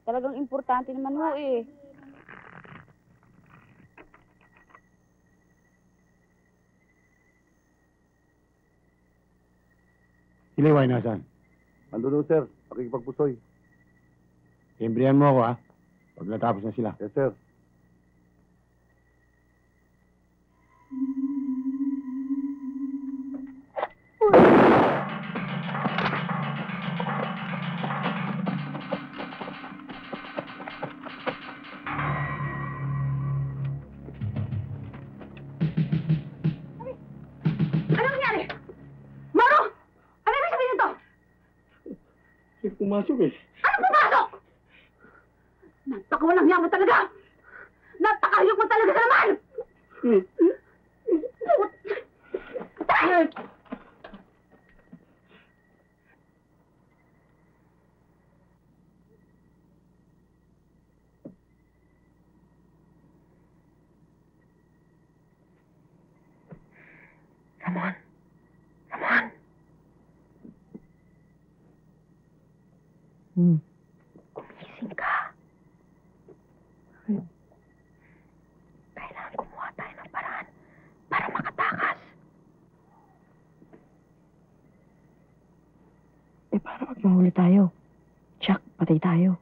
Talagang importante naman ho eh. Si Liway nasaan? Andun sir. Pakikipagpusoy. Imbrihan mo ako, ha? Pag natapos na sila. Yes, sir. Ano nangyari? Maro! Ano ibig sabihin nito? Pumasok eh. Ano pumasok? Napakawalang yaman talaga! Napakahiyok mo talaga sa laman! Gising ka. Kailangan gumawa tayo ng paraan para makatakas. Paano pag mahuli tayo? Chuck, patay tayo.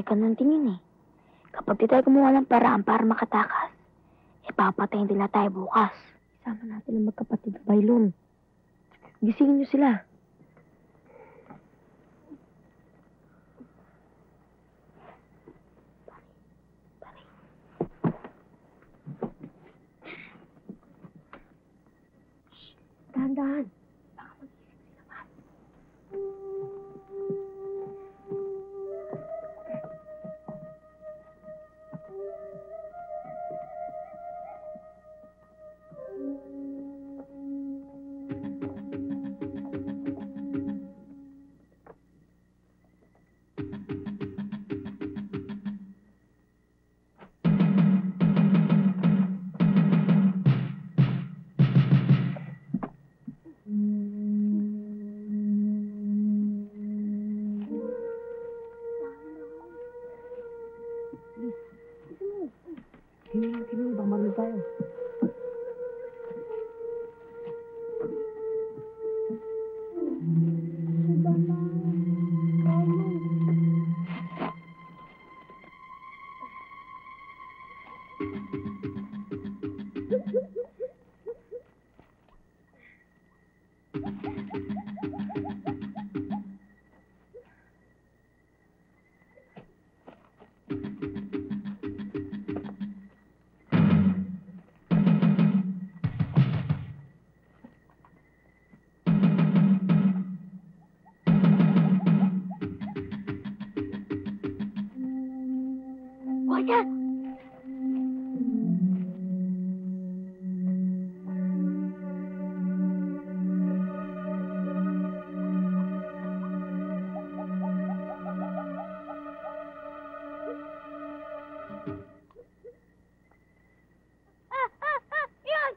Ganun din yun eh. Kapag di tayo gumawa ng paraan para makatakas, papatayin din na tayo bukas. Isama natin ang magkapatid na Bailon. Gisingin niyo sila. Dahan-dahan. Baka magising sila pa. Kini, bang marunong tayo. Kuya! Yun!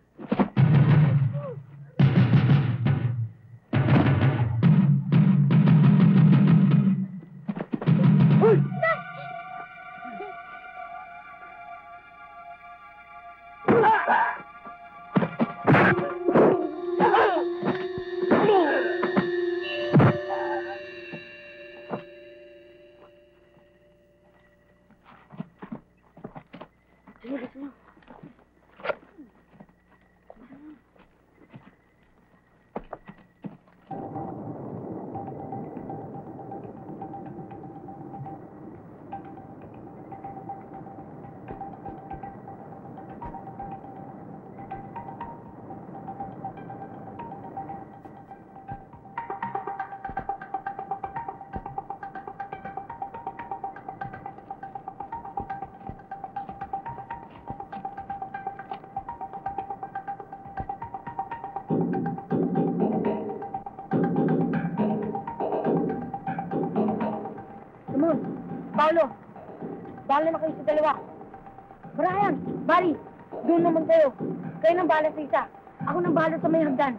Hoy! Simon, Paolo, bahala na kayo sa dalawa. Brian, Barry, doon naman kayo. Kayo nang bahala sa isa. Ako nang bahala sa may hagdan.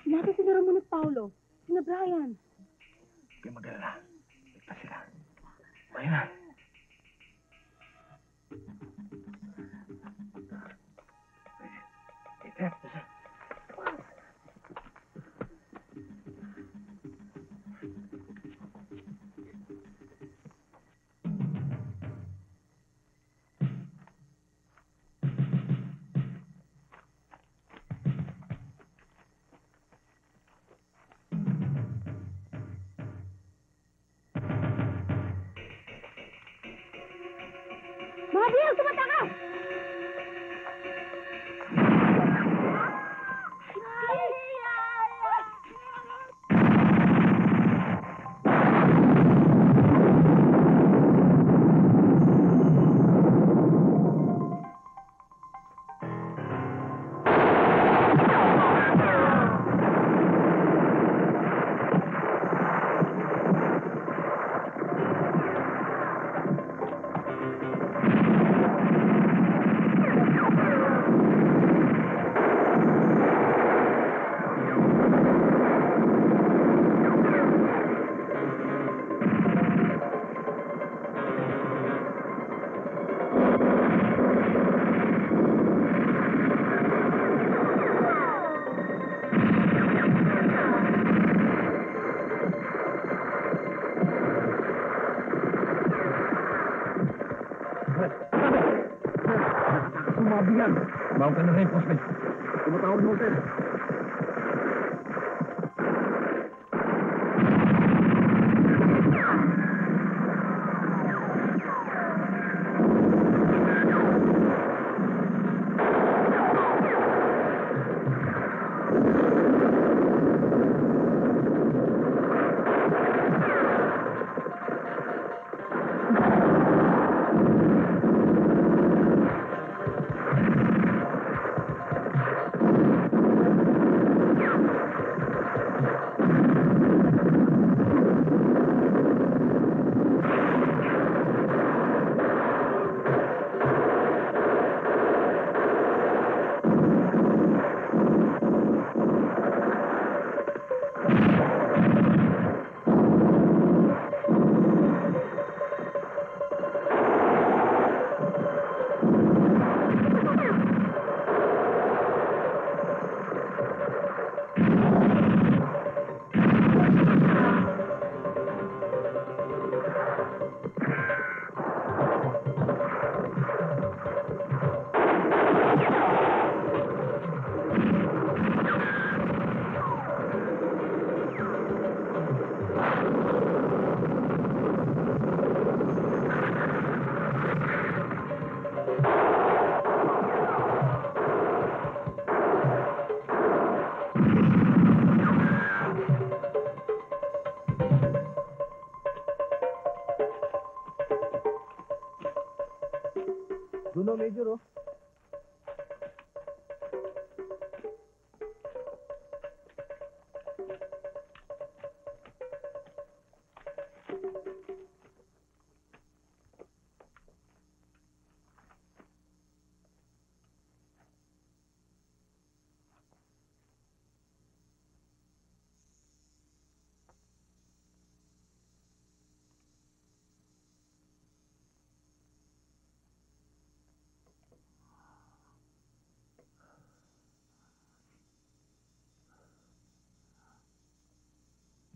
Nasa sila Ramon at Paulo. Sina Brian. Huwag mag-alala. Ligtas sila. Ayun na. Mga Biel, tumata ka! Sumabihan. Bawag ka na reinforcement. Tumatawag mo, sir. oh, Major, oh.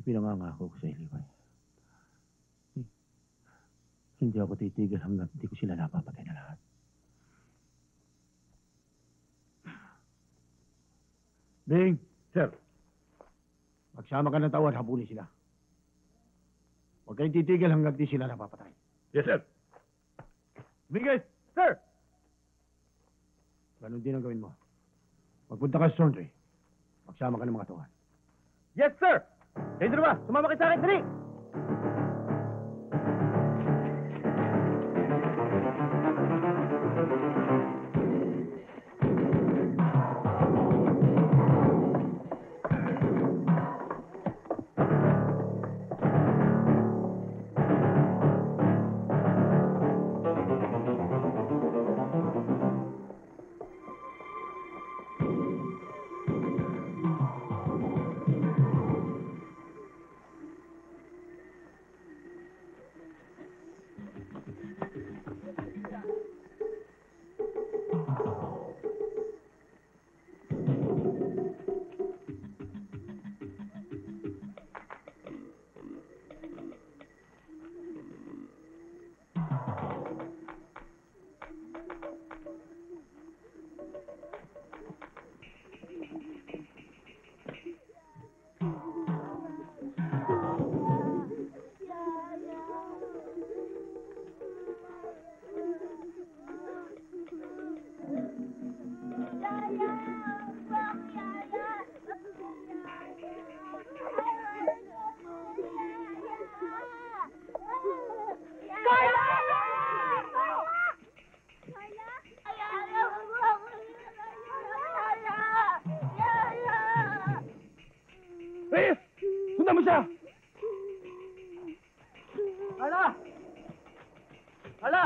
Pinangangako ko sa Iliway. Hindi ako titigil hanggang hindi ko sila napapatay na lahat. Ding! Sir! Magsama ka ng tawad, habulin sila. Huwag kayong titigil hanggang di sila napapatay. Yes, sir. Miguel! Sir! Ganon din ang gawin mo. Magpunta ka sa Sondre. Magsama ka ng mga tawad. Yes, sir! Pedro ba? Sumama kayo sa akin, dali! Reyes! Sundan mo siya! Hala! Hala!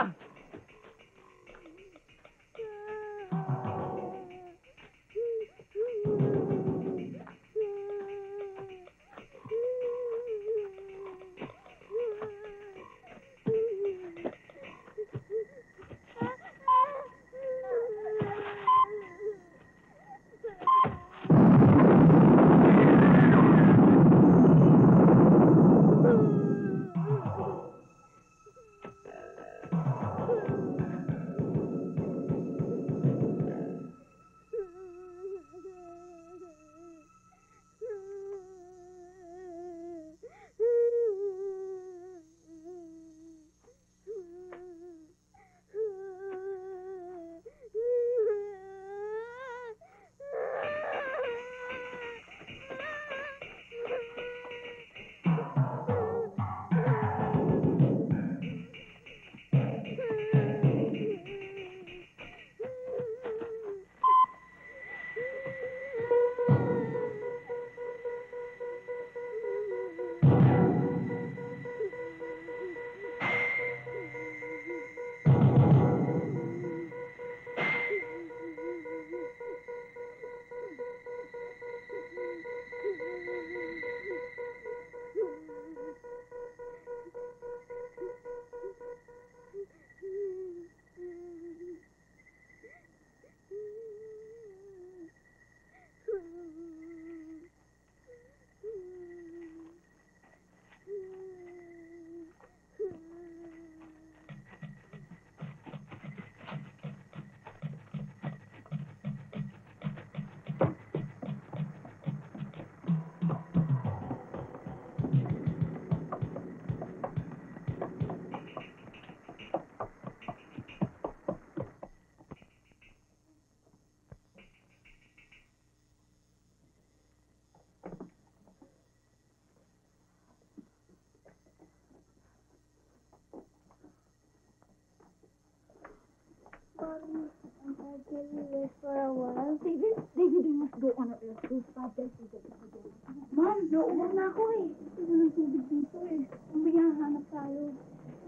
Ma'am, nauuwag na ako eh. Walang tubig dito eh. Mamaya hanap tayo.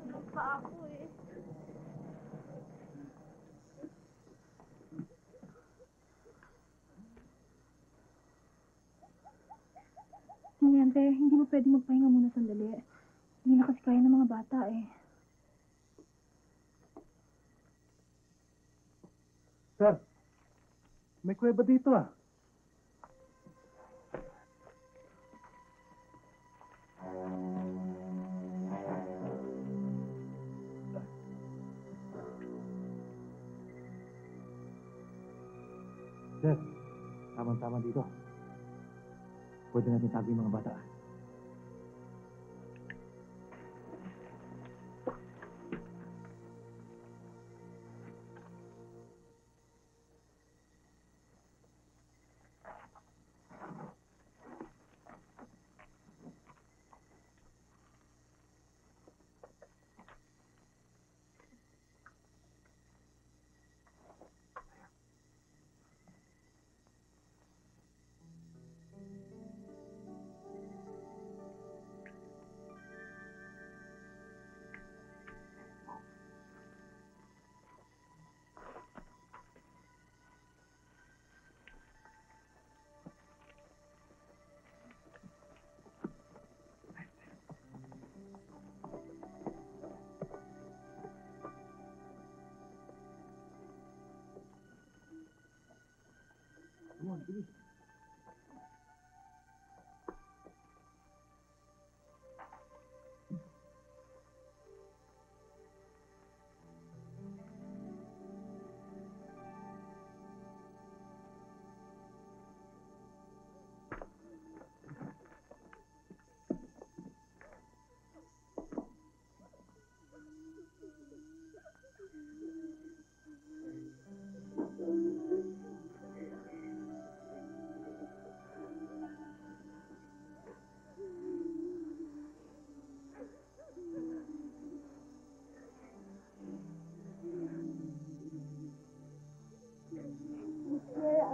Hanap pa ako eh. Tiniente, hindi mo pwede magpahinga muna sandali. Hindi na kasi kaya ng mga bata eh. Sir, may kuweba dito ah. Sir, tamang-tama dito. Pwede natin tago yung mga bata.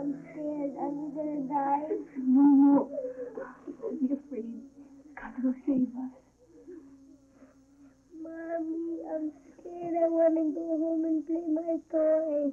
I'm scared. Are we gonna die? No. Don't be afraid. God will save us. Mommy, I'm scared. I want to go home and play my toy.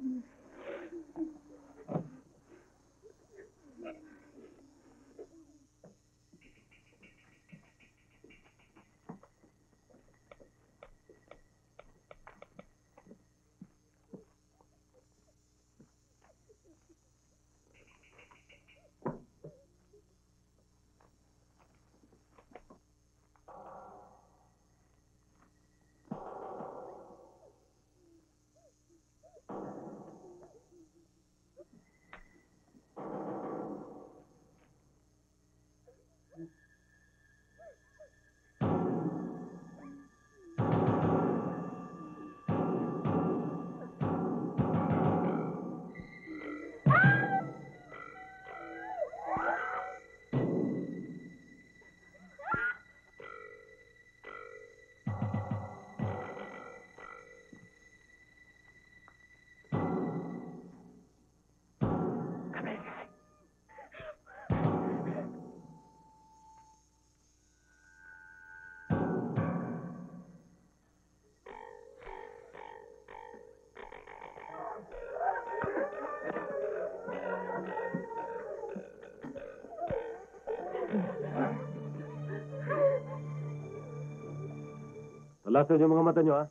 Alasan yung mga mata nyo, ha?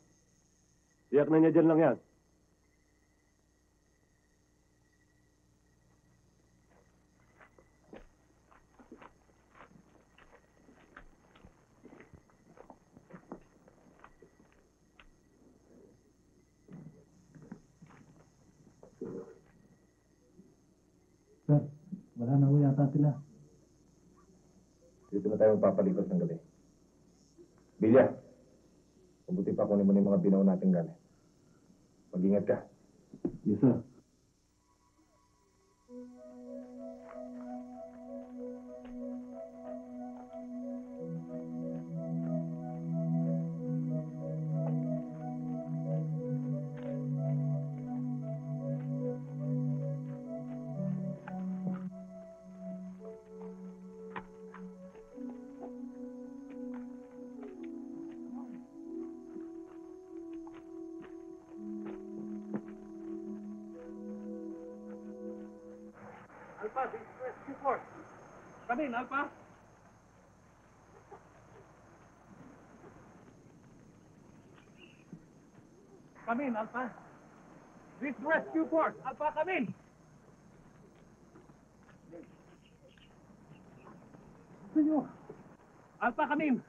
Tiyak na niya dyan lang yan. Sir, wala na ho yata sila. Dito na tayo magpapalikot ng gabi. Bilya, mabuti pa kunin mo na yung mga binaw nating gamit. Mag-ingat ka. Yes, sir. Alpha, this is Rescue Force. Come in, Alpha. Come in, Alpha. This is Rescue Force. Alpha, come in. Senyor. Alpha, come in.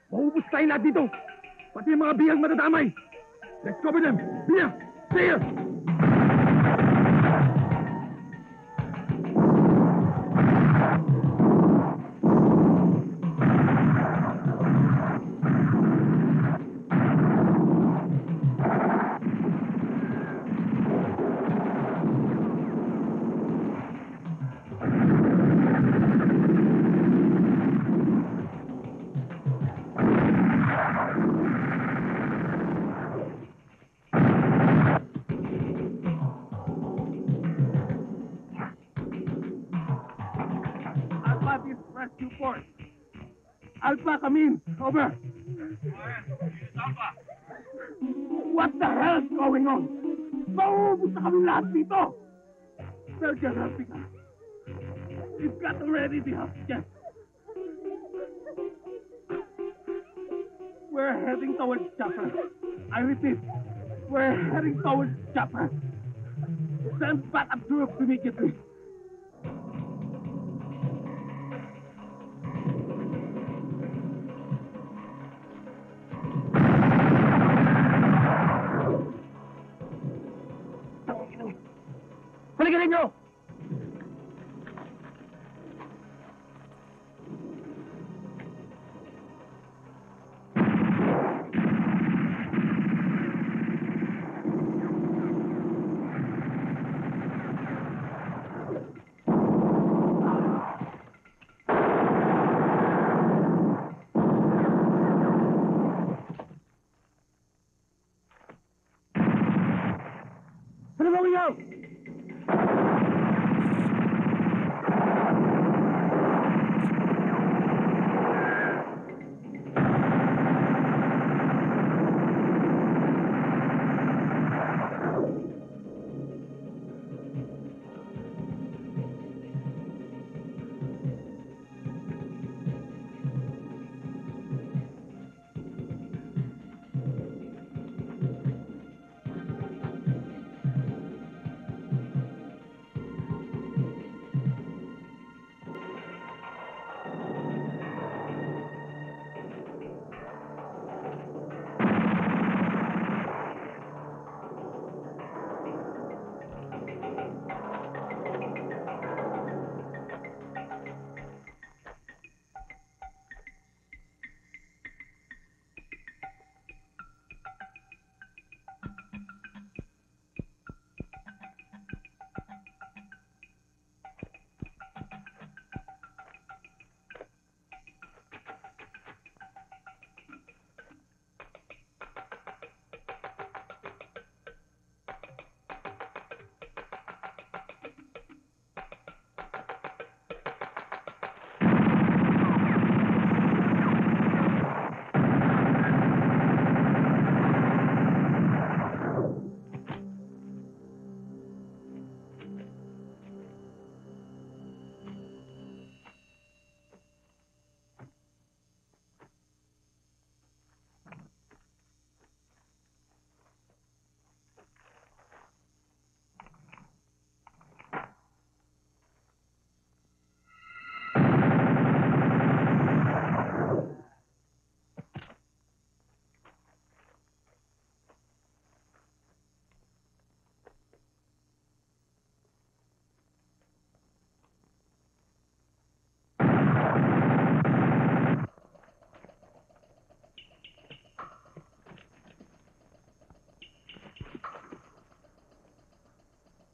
Maubos tayo lahat dito. Pati yung mga bihang madadamay. Let's cover them. Bia! Clear! Alpha, this is Rescue Force. Alpha, come in. Over. What the hell is going on? Mauubos na kami lahat dito. Sergeant, helping us. You've got already the hostages. We're heading towards Chopper. I repeat, we're heading towards Chopper. Send backup troops immediately. Halika ninyo! Ano ba ngayon?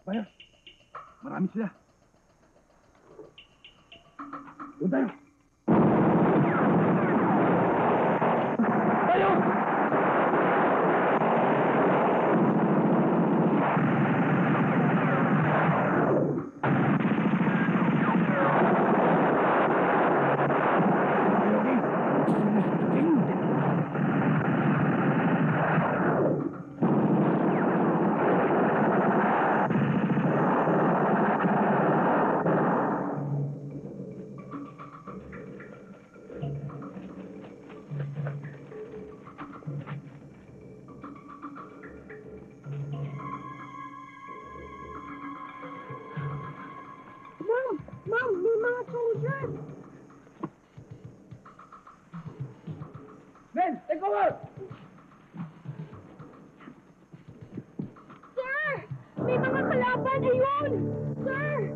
Bayan, marami sila. Doon tayo. Tayo! May mga kalaban! Ayun! Sir!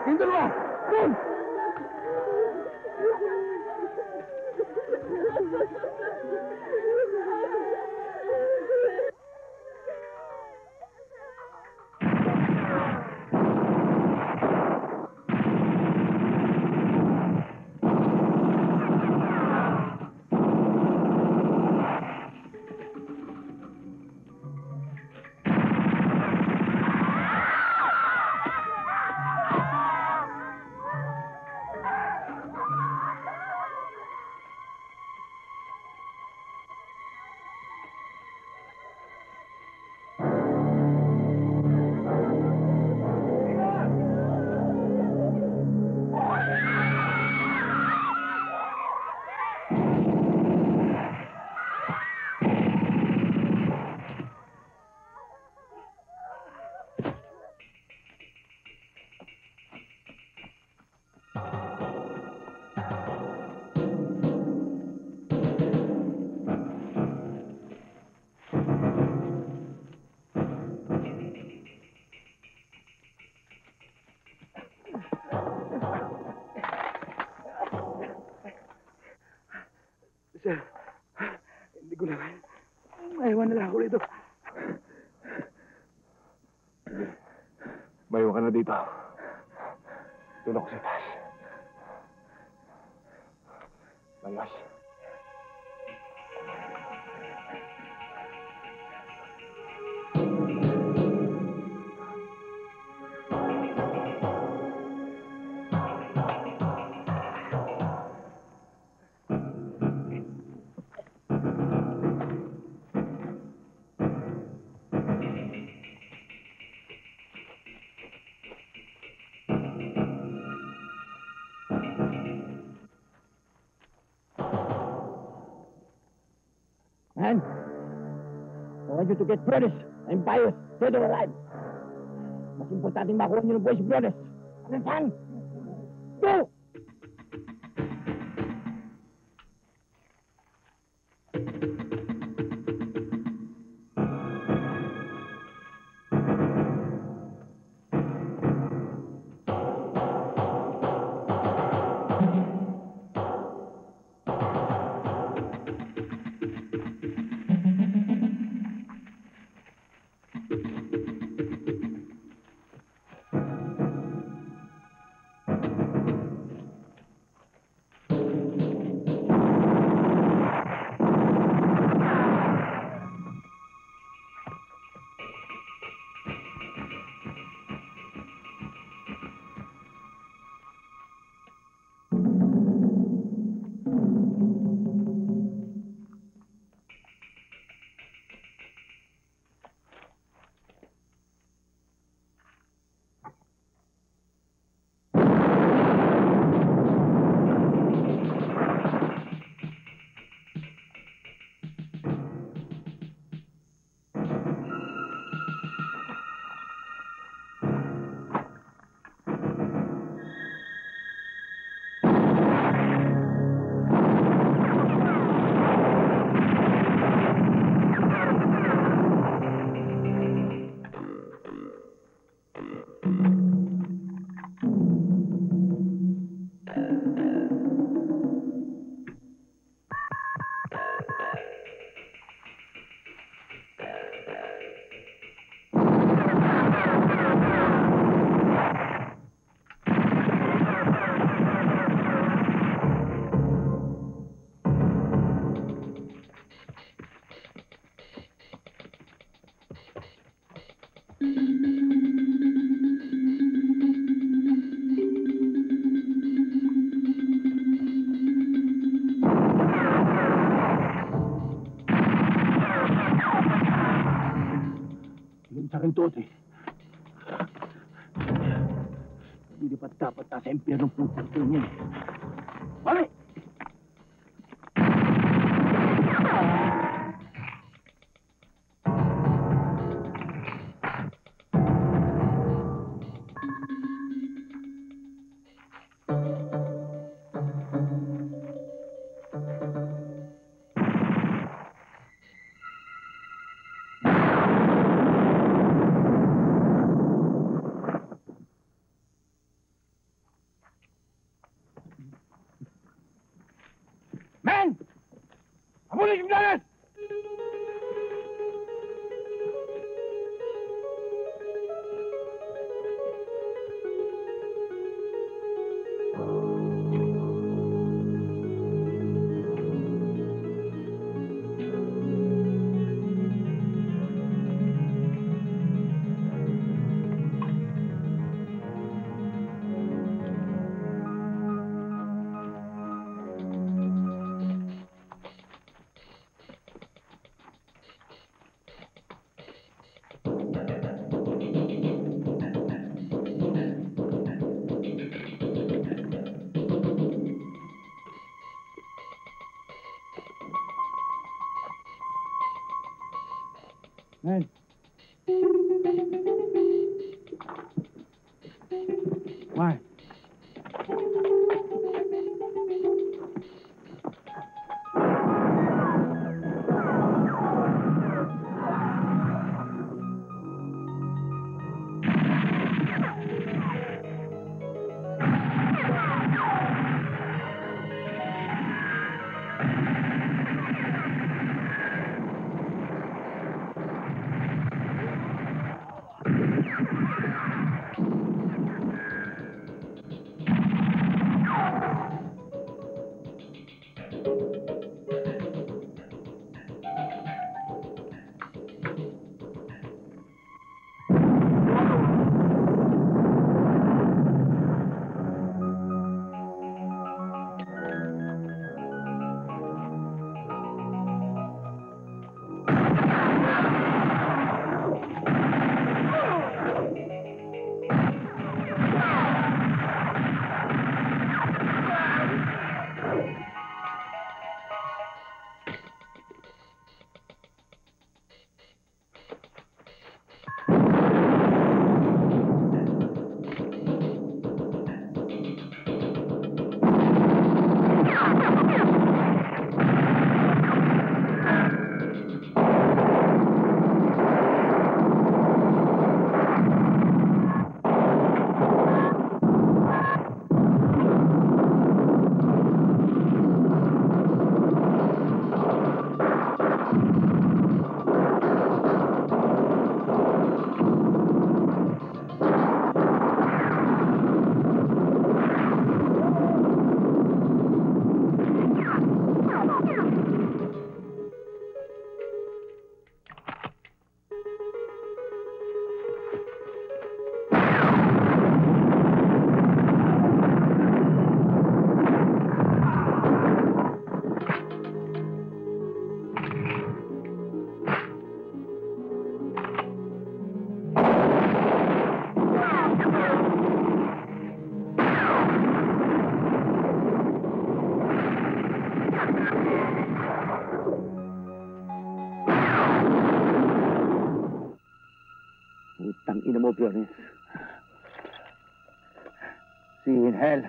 Yung dalawa! Doon! Sir, hindi ko na kaya. Maiwan na lang ako rito. Maiwan ka na dito. Doon ako sa taas. Layas. Man, I want you to get Brothers and Bios dead or alive. Mas importante makuha niyo ng boys Brothers. Understand? Go! sa akin to, eh. Hindi pa dapat nasa impyerno pupunta niya. Mali! Men! Abulin yung planet! Men. Why? Putang ina mo, Flores. See you in hell.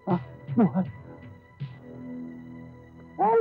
Ah, buhay. Ay!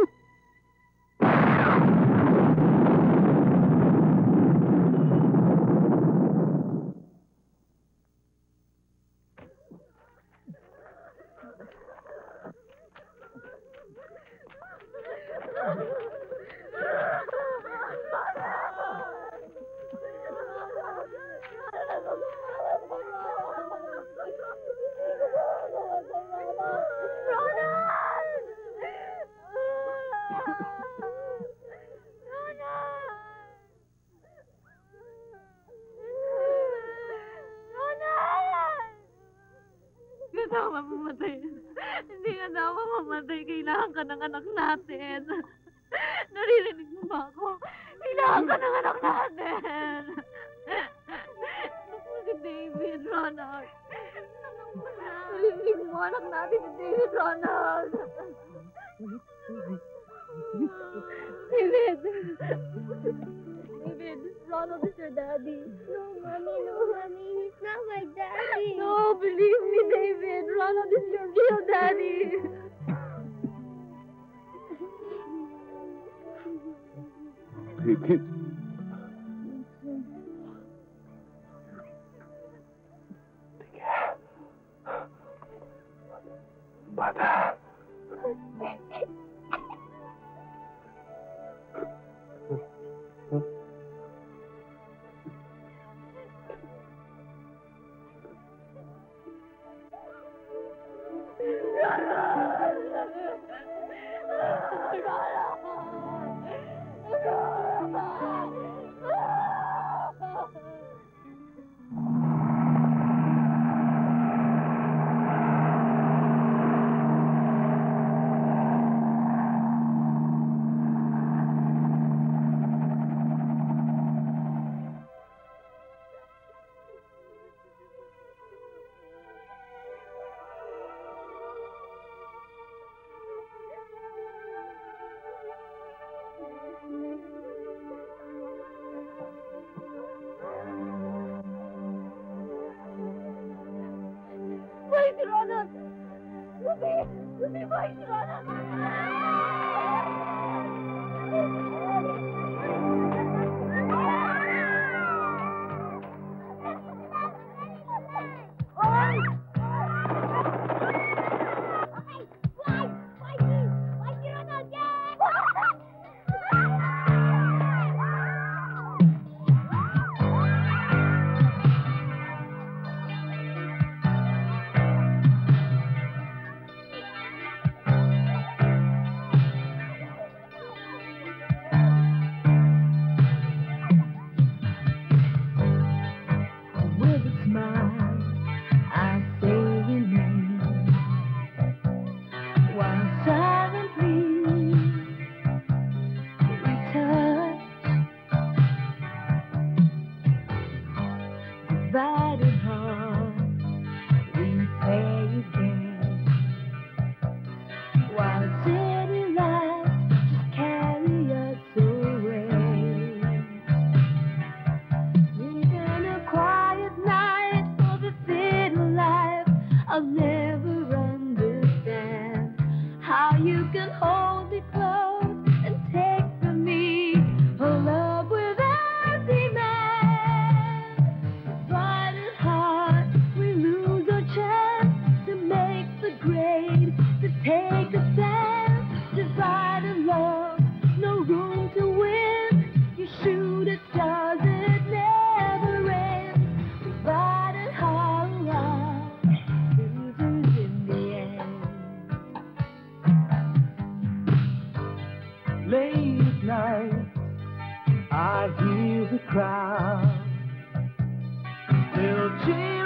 Ronald! na ako mamamatay. Hindi ka na ako mamamatay. Kailangan ka ng anak natin. Naririnig mo ba ako? Kailangan ka ng anak natin. Naku, si David, Ronald. Naririnig mo anak natin si David, Ronald. David. David, Ronald is your daddy. No, Mommy, he's not my daddy. No, believe me, David. Ronald is your real daddy. David. Bata. Why si Ronald? Lucy, why si Ronald? I hear the crowd still cheering.